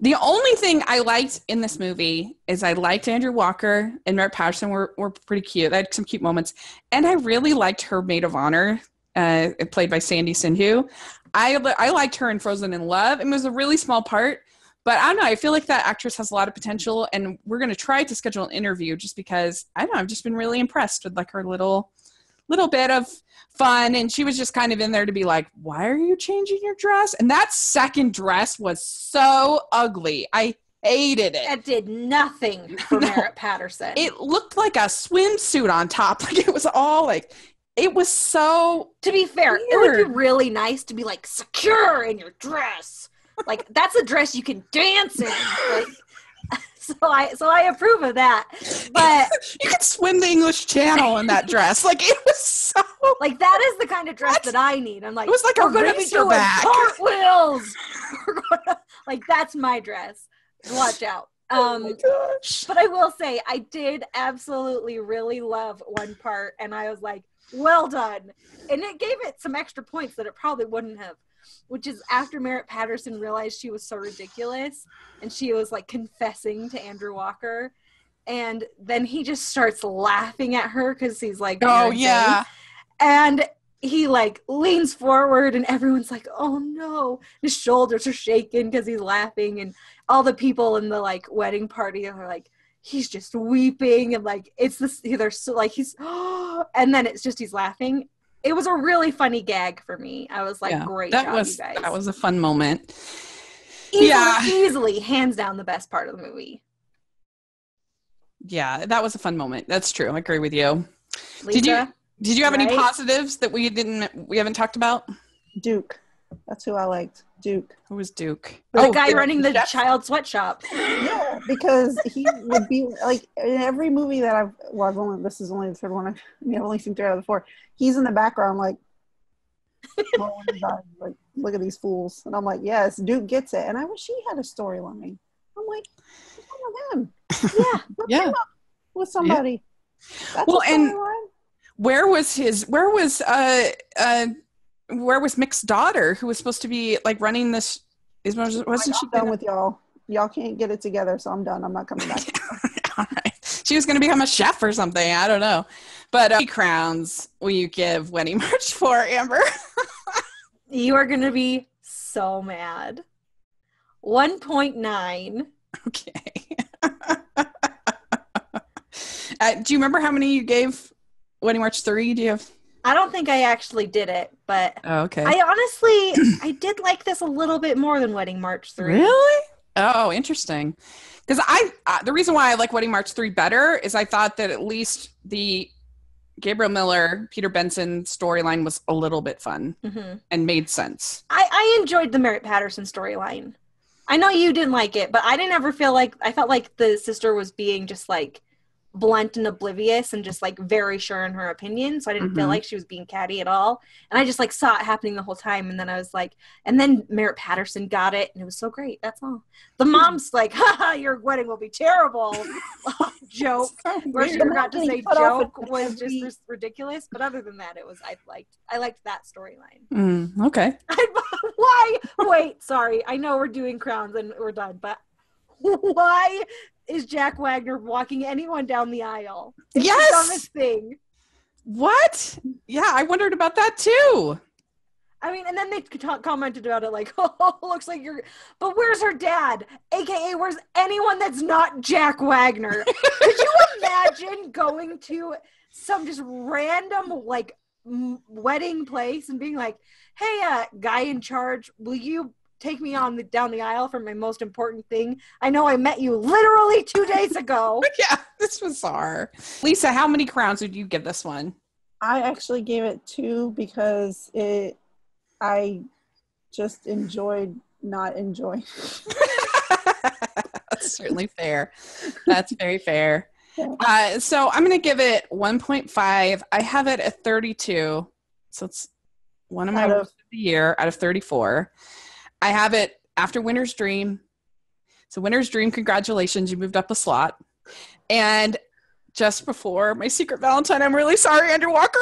The only thing I liked in this movie is I liked Andrew Walker and Merritt Patterson were pretty cute. They had some cute moments. And I really liked her maid of honor, played by Sandy Sindhu. I liked her in Frozen in Love. It was a really small part. But I don't know. I feel like that actress has a lot of potential. And we're going to try to schedule an interview just because, I don't know, I've just been really impressed with like her little bit of fun. And she was just kind of in there to be like, why are you changing your dress? And that second dress was so ugly. I hated it. It did nothing for Merritt Patterson. It looked like a swimsuit on top. Like it was all like, it was so To be fair, weird. It would be really nice to be like secure in your dress. Like that's a dress you can dance in. Like, so I approve of that. But you could swim the English Channel in that dress. Like it was so like that is the kind of dress that I need. I'm like, it was like we're gonna be doing cartwheels. Like that's my dress. Watch out. Oh my gosh. But I will say I did absolutely really love one part, and I was like, well done. And it gave it some extra points that it probably wouldn't have. Which is after Merritt Patterson realized she was so ridiculous and she was like confessing to Andrew Walker, and then he just starts laughing at her because he's like, oh yeah, and he like leans forward and everyone's like, oh no, his shoulders are shaking because he's laughing, and all the people in the like wedding party are like, he's just weeping, and like it's this, they're so like he's and then it's just he's laughing. It was a really funny gag for me. I was like, great job, you guys. That was a fun moment. Easily, hands down, the best part of the movie. Yeah, that was a fun moment. That's true. I agree with you. Lisa, did you have any positives that we haven't talked about? Duke. That's who I liked. Duke. Who was Duke? The guy running the child sweatshop. Yeah, because he would be like in every movie that this is only the third one. I've only seen 3 out of the 4. He's in the background like, rolling his eyes, like, look at these fools. And I'm like, yes, Duke gets it. And I wish he had a storyline. I'm like, what's wrong with him? Yeah, him up with somebody. Yeah. That's and where was Mick's daughter, who was supposed to be like running this? Wasn't she done with y'all? Y'all can't get it together, so I'm done. I'm not coming back. All right. She was going to become a chef or something. I don't know. But how many crowns will you give Wedding March for, Amber? You are going to be so mad. 1.9. Okay. Do you remember how many you gave Wedding March 3? Do you have? I don't think I actually did it, but okay. I honestly, I did like this a little bit more than Wedding March 3. Really? Oh, interesting. Because the reason why I like Wedding March 3 better is I thought that at least the Gabriel Miller, Peter Benson storyline was a little bit fun and made sense. I enjoyed the Merritt Patterson storyline. I know you didn't like it, but I didn't ever feel like, I felt like the sister was being just like blunt and oblivious and just like very sure in her opinion. So I didn't feel like she was being catty at all. And I just like saw it happening the whole time. And then I was like, and then Merritt Patterson got it and it was so great. That's all. The mom's like, haha, your wedding will be terrible. Joke. So Where she weird. forgot to say joke was just ridiculous. But other than that, I liked that storyline. Okay. Why? Wait, sorry. I know we're doing crowns and we're done, but why is Jack Wagner walking anyone down the aisle? It's yes! the dumbest thing. What? Yeah, I wondered about that too. I mean, and then they commented about it like, oh, looks like you're... But where's her dad? AKA, where's anyone that's not Jack Wagner? Could you imagine going to some just random, like, wedding place and being like, hey, guy in charge, will you take me down the aisle for my most important thing? I know I met you literally 2 days ago. Yeah, this was bizarre. Lisa, how many crowns would you give this one? I actually gave it 2 because I just enjoyed not enjoying. That's certainly fair. That's very fair. So I'm going to give it 1.5. I have it at 32. So it's one of my worst of the year out of 34. I have it after Winter's Dream. So Winter's Dream, congratulations, you moved up a slot. And just before My Secret Valentine, I'm really sorry, Andrew Walker.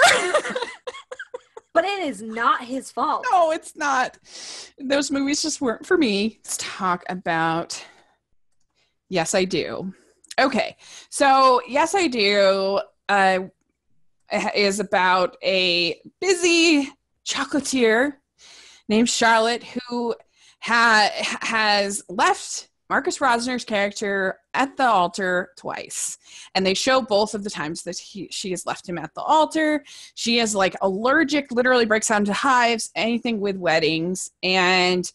But it is not his fault. No, it's not. Those movies just weren't for me. Let's talk about Yes, I Do. Okay, so Yes, I Do is about a busy chocolatier named Charlotte who has left Marcus Rosner's character at the altar twice. And they show both of the times that she has left him at the altar. She is like allergic, literally breaks out into hives, anything with weddings. And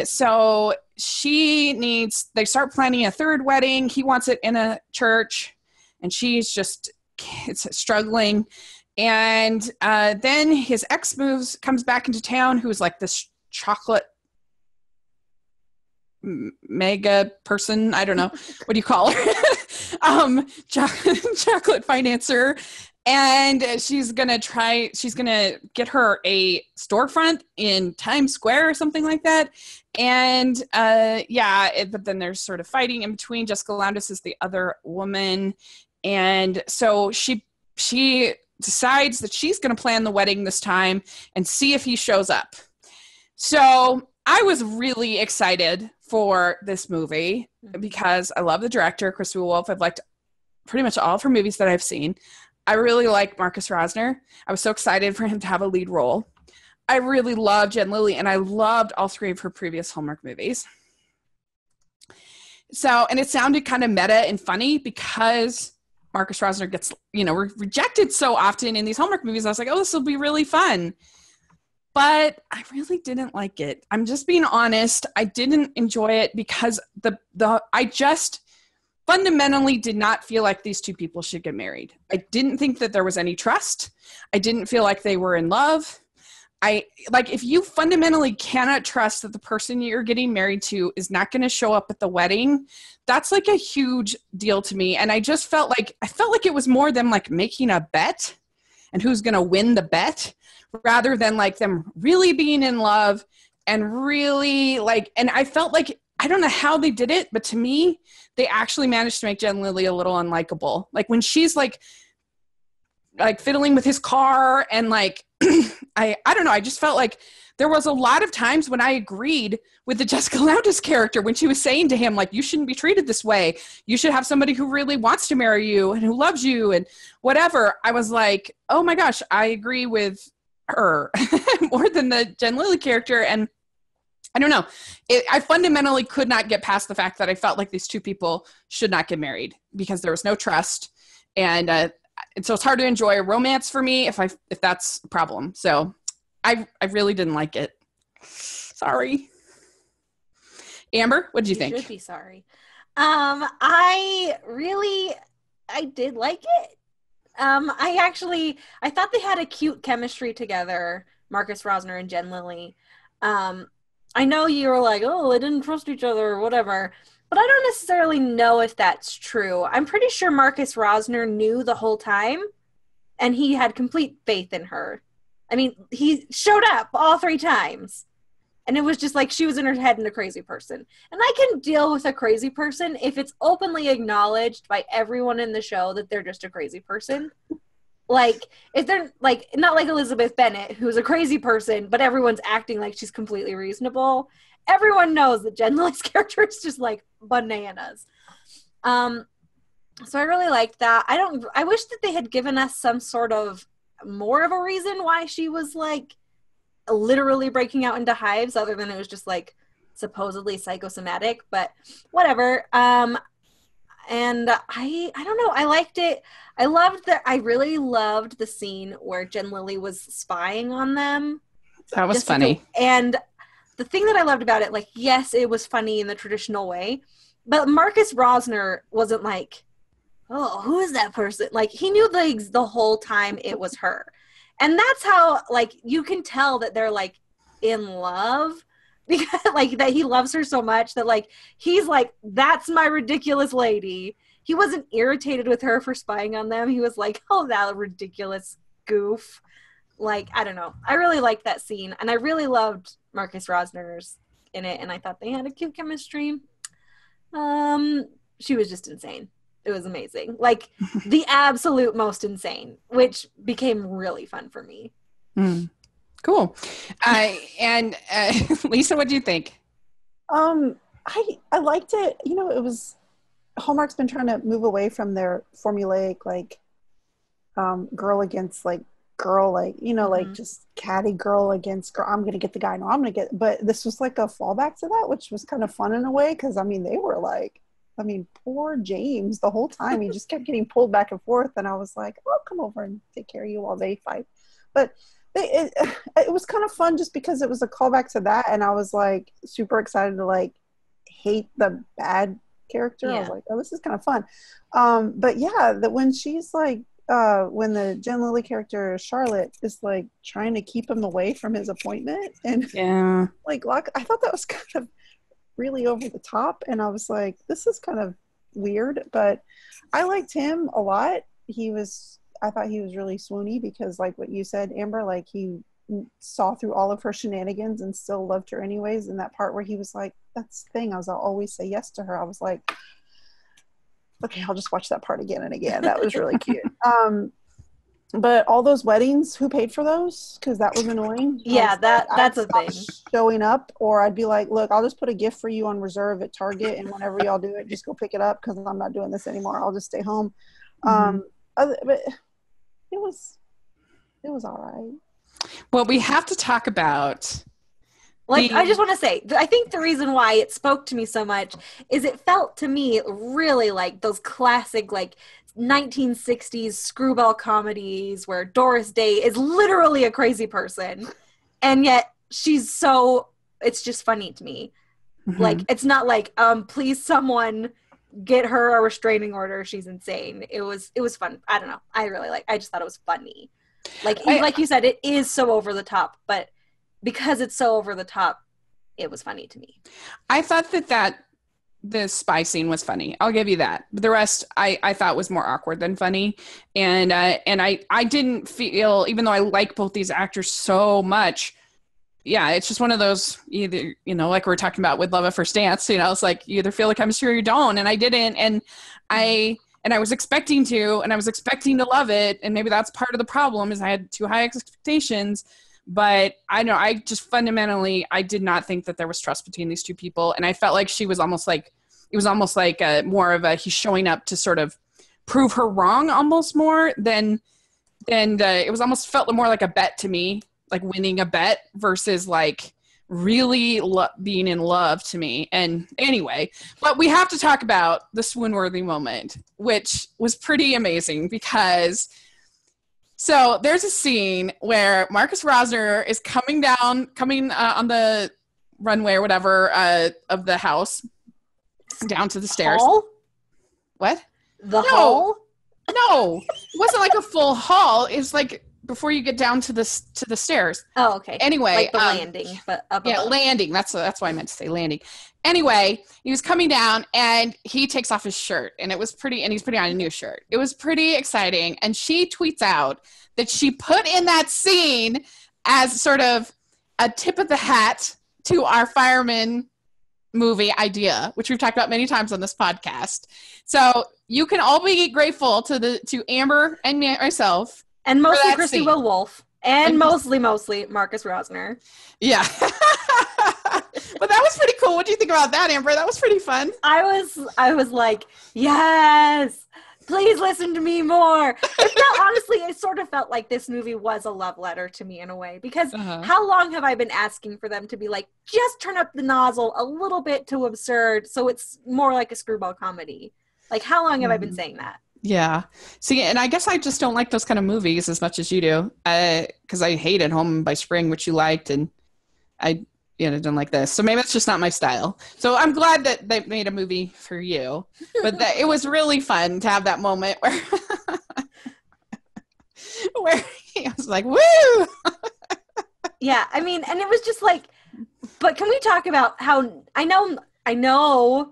so they start planning a third wedding. He wants it in a church and she's just struggling. And then his ex comes back into town, who's like this chocolate mega person. I don't know. What do you call her? Chocolate financer. And she's going to get her a storefront in Times Square or something like that. And but then there's sort of fighting in between. Jessica Lowndes is the other woman. And so she decides that she's going to plan the wedding this time and see if he shows up. So I was really excited for this movie because I love the director, Christopher Wolfe. I've liked pretty much all of her movies that I've seen. I really like Marcus Rosner. I was so excited for him to have a lead role. I really loved Jen Lilly, and I loved all 3 of her previous Hallmark movies. So, and it sounded kind of meta and funny because Marcus Rosner gets, rejected so often in these Hallmark movies. I was like, oh, this will be really fun. But I really didn't like it. I'm just being honest. I didn't enjoy it because I just fundamentally did not feel like these 2 people should get married. I didn't think that there was any trust. I didn't feel like they were in love. If you fundamentally cannot trust that the person you're getting married to is not going to show up at the wedding, that's like a huge deal to me. And I felt like it was more them like making a bet and who's going to win the bet rather than like them really being in love and really and I felt like, I don't know how they did it, but to me, they actually managed to make Jen Lilly a little unlikable. Like when she's like fiddling with his car and like, I don't know. I just felt like there was a lot of times when I agreed with the Jessica Lowndes character when she was saying to him, like, you shouldn't be treated this way. You should have somebody who really wants to marry you and who loves you and whatever. I was like, oh my gosh, I agree with her more than the Jen Lilly character. And I don't know. I fundamentally could not get past the fact that I felt like these 2 people should not get married because there was no trust. And so it's hard to enjoy a romance for me if that's a problem. So I really didn't like it. Sorry. Amber, what did you think? You should be sorry. I did like it. I thought they had a cute chemistry together, Marcus Rosner and Jen Lilly. I know you were like, oh, they didn't trust each other or whatever. But I don't necessarily know if that's true. I'm pretty sure Marcus Rosner knew the whole time, and he had complete faith in her. I mean, he showed up all 3 times. And it was just like she was in her head and a crazy person. And I can deal with a crazy person if it's openly acknowledged by everyone in the show that they're just a crazy person. Like, if they're, like, not like Elizabeth Bennet, who's a crazy person, but everyone's acting like she's completely reasonable. Everyone knows that Jen Lilly's character is just, like, bananas. So I really liked that. I wish that they had given us some sort of more of a reason why she was, like, literally breaking out into hives, other than it was just like supposedly psychosomatic, but whatever. And I don't know, I liked it. I really loved the scene where Jen Lilly was spying on them. That was funny. And the thing that I loved about it, like, yes, it was funny in the traditional way, but Marcus Rosner wasn't like, oh, who is that person? Like, he knew the whole time it was her. And that's how, like, you can tell that they're, like, in love, because, like, that he loves her so much that, like, he's like, that's my ridiculous lady. He wasn't irritated with her for spying on them. He was like, oh, that ridiculous goof. Like, I don't know. I really liked that scene, and I really loved Marcus Rosner's in it, and I thought they had a cute chemistry. She was just insane. It was amazing. Like, the absolute most insane, which became really fun for me. Cool. And Lisa, what do you think? I liked it. You know, it was, Hallmark's been trying to move away from their formulaic, like, girl against, like, girl, like, you know, like, just catty girl against girl. I'm going to get the guy. No, I'm going to get, but this was like a fallback to that, which was kind of fun in a way. Cause I mean, they were like, poor James the whole time. He just kept getting pulled back and forth. And I was like, oh, come over and take care of you while they fight. But it was kind of fun just because it was a callback to that. And I was like super excited to like hate the bad character. Yeah. I was like, oh, this is kind of fun. But yeah, that when she's like, when the Jen Lilly character Charlotte is like trying to keep him away from his appointment, and like I thought that was kind of really over the top, and I was like, this is kind of weird, but I liked him a lot. I thought he was really swoony because, like what you said, Amber, like he saw through all of her shenanigans and still loved her anyways. And that part where he was like, that's the thing, I'll always say yes to her. I was like, okay, I'll just watch that part again and again. That was really cute. But all those weddings, who paid for those? Because that was annoying. Yeah, that's a thing. Showing up, or I'd be like, look, I'll just put a gift for you on reserve at Target, and whenever y'all do it, just go pick it up because I'm not doing this anymore. I'll just stay home. But it was all right. Well, we have to talk about. Like, I just want to say, I think the reason why it spoke to me so much is it felt to me really like those classic, like, 1960s screwball comedies where Doris Day is literally a crazy person, and yet it's just funny to me. Like, it's not like, please someone get her a restraining order, she's insane. It was fun. I don't know. I just thought it was funny. Like you said, it is so over the top, but because it's so over the top, it was funny to me. I thought that the spy scene was funny. I'll give you that. But the rest I thought was more awkward than funny. And I didn't feel, even though I like both these actors so much, yeah, it's just one of those, either, you know, like we were talking about with Love at First Dance, you know, it's like you either feel the chemistry or you don't. And I didn't. And I was expecting to, and I was expecting to love it. And maybe that's part of the problem, is I had too high expectations. But I know, I just fundamentally, I did not think that there was trust between these two people. And I felt like she was almost like, it was almost like more of a, he's showing up to sort of prove her wrong almost more than it was almost felt more like a bet to me, like winning a bet versus like really being in love to me. And anyway, but we have to talk about the swoon-worthy moment, which was pretty amazing because... So there's a scene where Marcus Rosner is coming on the runway or whatever of the house down to the stairs. Hall? What? Hall? No, it wasn't like a full hall. It was like before you get down to the stairs. Oh, okay. Anyway, like the landing, but up above. Landing. That's why I meant to say landing. Anyway, he was coming down and he takes off his shirt, and it was pretty. And he's putting on a new shirt. It was pretty exciting. And she tweets out that she put in that scene as sort of a tip of the hat to our fireman movie idea, which we've talked about many times on this podcast. So you can all be grateful to Amber and myself, and mostly Christy Will Wolf, and mostly Marcus Rosner. Yeah. But that was pretty cool. What do you think about that, Amber? That was pretty fun. I was like, yes, please listen to me more. Honestly, it sort of felt like this movie was a love letter to me in a way, because how long have I been asking for them to be like, just turn up the nozzle a little bit to absurd so it's more like a screwball comedy? Like, how long have I been saying that? Yeah. See, and I guess I just don't like those kind of movies as much as you do, because I hated Home by Spring, which you liked, and I didn't like this. So maybe it's just not my style. So I'm glad that they made a movie for you, but it was really fun to have that moment where I was like, woo! Yeah, I mean, and it was just like, but can we talk about how, I know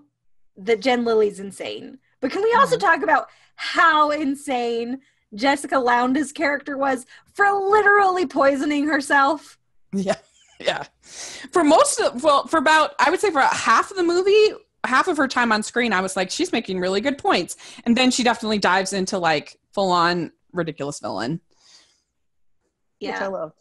that Jen Lilly's insane, but can we also talk about how insane Jessica Lowndes' character was for literally poisoning herself? Yeah. Yeah. For about, I would say for half of the movie, half of her time on screen, I was like, she's making really good points. And then she definitely dives into like full on ridiculous villain. Yeah. Which I loved.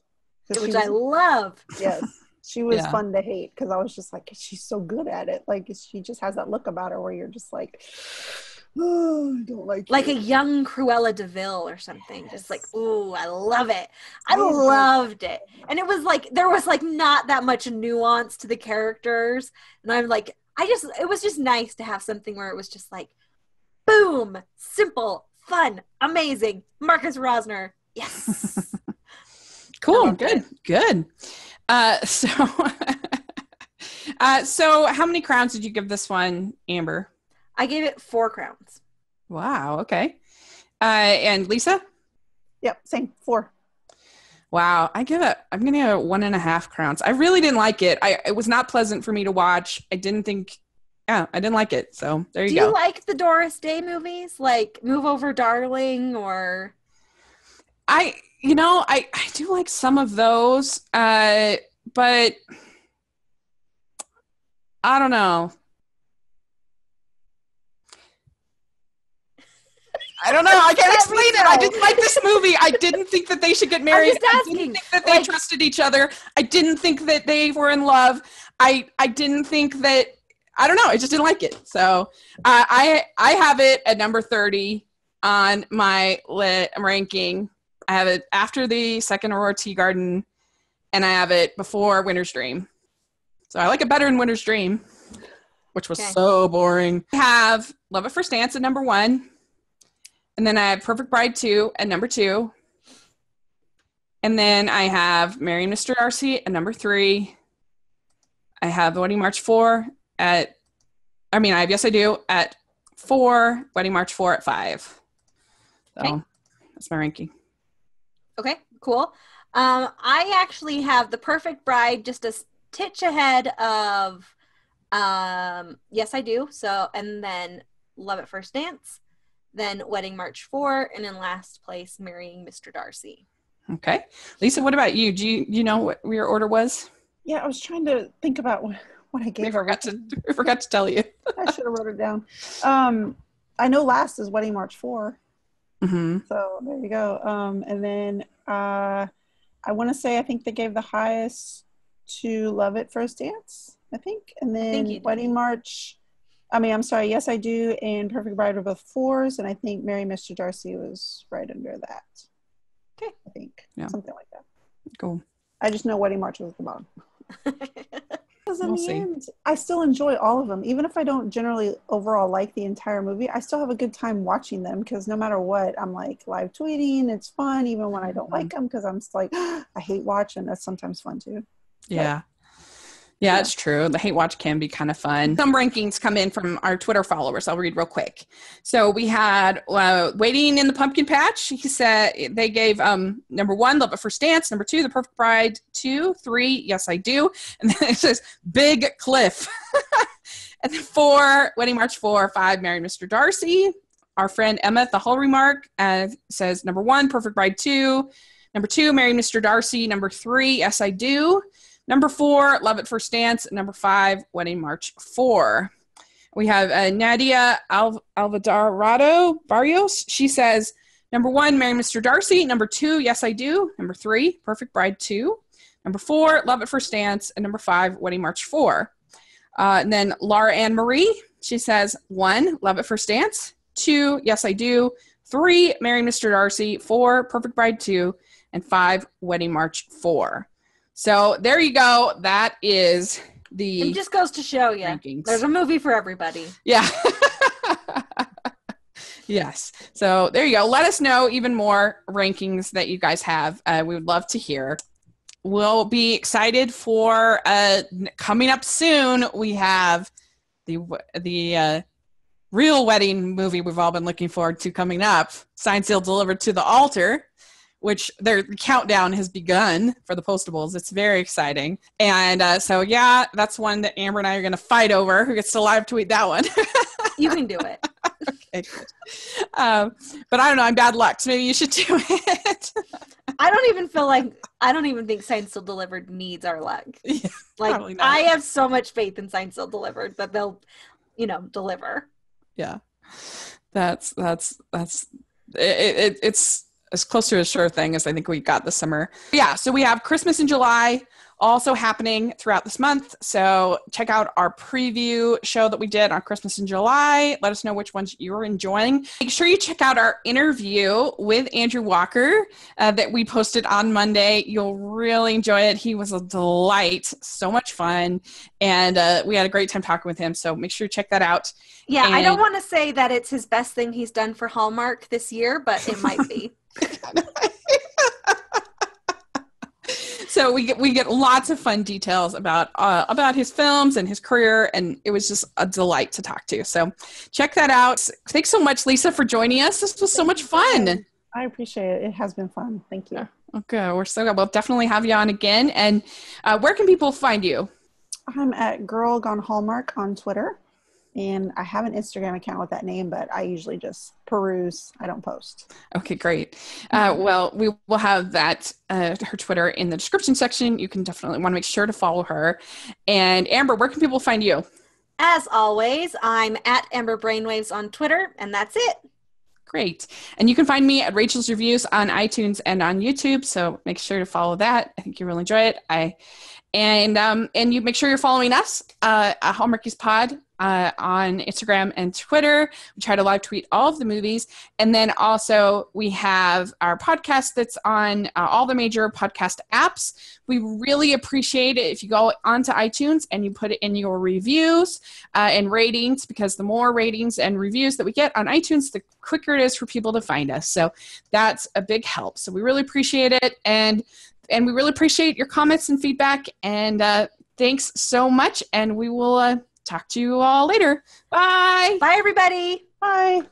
I love. Yes. She was fun to hate, because I was just like, she's so good at it. Like, she just has that look about her where you're just like, oh, I don't like a young Cruella DeVille or something. Yes. Just like, ooh, I love it. I loved it. And it was like, there was like not that much nuance to the characters. And I'm like, it was just nice to have something where it was just like, boom, simple, fun, amazing. Marcus Rosner. Yes. Cool. Good. So how many crowns did you give this one, Amber? I gave it 4 crowns. Wow. Okay. And Lisa? Yep. Same. 4. Wow. I'm going to give it 1.5 crowns. I really didn't like it. It was not pleasant for me to watch. I didn't like it. So there you go. Do you like the Doris Day movies? Like Move Over Darling or? I do like some of those, but I don't know. I don't know. I can't explain it. I didn't like this movie. I didn't think that they should get married. I didn't think that they trusted each other. I didn't think that they were in love. I didn't think that, I don't know. I just didn't like it. So I have it at number 30 on my ranking. I have it after the second Aurora Tea Garden, and I have it before Winter's Dream. So I like it better than Winter's Dream, which was so boring. I have Love at First Dance at number 1. And then I have Perfect Bride 2 at number 2. And then I have Marrying Mr. Darcy at number 3. I have The Wedding March 4 I have Yes I Do at 4, Wedding March 4 at 5. So that's my ranking. Okay, cool. I actually have The Perfect Bride just a titch ahead of Yes I Do. So, and then Love at First Dance, then Wedding March 4, and in last place, Marrying Mr. Darcy. Okay. Lisa, what about you? Do you know what your order was? Yeah, I was trying to think about what I gave. We forgot to tell you. I should have wrote it down. I know last is Wedding March 4. Mm-hmm. So there you go. And then I want to say I think they gave the highest to Love at First Dance, I think. And then Wedding March, Yes I Do and Perfect Bride were both 4s, and I think Marry Mr. Darcy was right under that. Okay. I think. Yeah. Something like that. Cool. I just know Wedding March was at the bottom. Because in the end, I still enjoy all of them. Even if I don't generally overall like the entire movie, I still have a good time watching them, because no matter what, I'm like live tweeting. It's fun even when I don't like them, because I'm just like, I hate watching. That's sometimes fun too. Yeah. Yeah, it's true. The hate watch can be kind of fun. Some rankings come in from our Twitter followers. I'll read real quick. So we had Waiting in the Pumpkin Patch. He said they gave number 1, Love at First Dance. Number 2, The Perfect Bride. 2, 3, Yes, I Do. And then it says Big Cliff. And then 4, Wedding March 4. 5, Marry Mr. Darcy. Our friend Emma at the Hallmark says number 1, Perfect Bride 2. Number 2, Marry Mr. Darcy. Number 3, Yes, I Do. Number 4, Love at First Dance. Number 5, Wedding March 4. We have Nadia Alvarado Barrios. She says, number 1, Marry Mr. Darcy. Number 2, Yes, I Do. Number 3, Perfect Bride 2. Number 4, Love at First Dance. And number 5, Wedding March 4. And then Laura Ann Marie. She says, 1, Love at First Dance. 2, Yes, I Do. 3, Marry Mr. Darcy. 4, Perfect Bride 2. And 5, Wedding March 4. So there you go. That is the It just goes to show you rankings. There's a movie for everybody. Yeah. Yes. So there you go. Let us know even more rankings that you guys have. We would love to hear. We'll be excited for coming up soon. We have the real wedding movie we've all been looking forward to coming up. Signed, Sealed, Delivered to the Altar, which their countdown has begun for the postables. It's very exciting. And so, yeah, that's one that Amber and I are going to fight over. Who gets to live tweet that one? You can do it. Okay, good. But I don't know. I'm bad luck. So maybe you should do it. I don't even think Signed, Sealed, Delivered needs our luck. Yeah, like, I have so much faith in Signed, Sealed, Delivered that they'll, deliver. Yeah. That's it's as close to a sure thing as I think we got this summer. Yeah, so we have Christmas in July also happening throughout this month. So check out our preview show that we did on Christmas in July. Let us know which ones you're enjoying. Make sure you check out our interview with Andrew Walker that we posted on Monday. You'll really enjoy it. He was a delight. So much fun. And we had a great time talking with him. So make sure you check that out. Yeah, I don't want to say that it's his best thing he's done for Hallmark this year, but it might be. So we get lots of fun details about his films and his career, and it was just a delight to talk to. So check that out. Thanks so much, Lisa, for joining us. This was so much fun. I appreciate it. It has been fun. Thank you. Okay, we're so good. We'll definitely have you on again. And where can people find you? I'm at grlgonehallmark on Twitter. And I have an Instagram account with that name, but I usually just peruse. I don't post. Okay, great. Well, we will have that, her Twitter in the description section. You can definitely want to make sure to follow her. And Amber, where can people find you? As always, I'm at Amber Brainwaves on Twitter, and that's it. Great. And you can find me at Rachel's Reviews on iTunes and on YouTube. So make sure to follow that. I think you really enjoy it. And you make sure you're following us at Hallmarkies Pod on Instagram and Twitter. We try to live tweet all of the movies. And then also we have our podcast that's on all the major podcast apps. We really appreciate it if you go onto iTunes and you put it in your reviews and ratings, because the more ratings and reviews that we get on iTunes, the quicker it is for people to find us. So that's a big help. So we really appreciate it. And we really appreciate your comments and feedback. And thanks so much. And we will talk to you all later. Bye. Bye, everybody. Bye.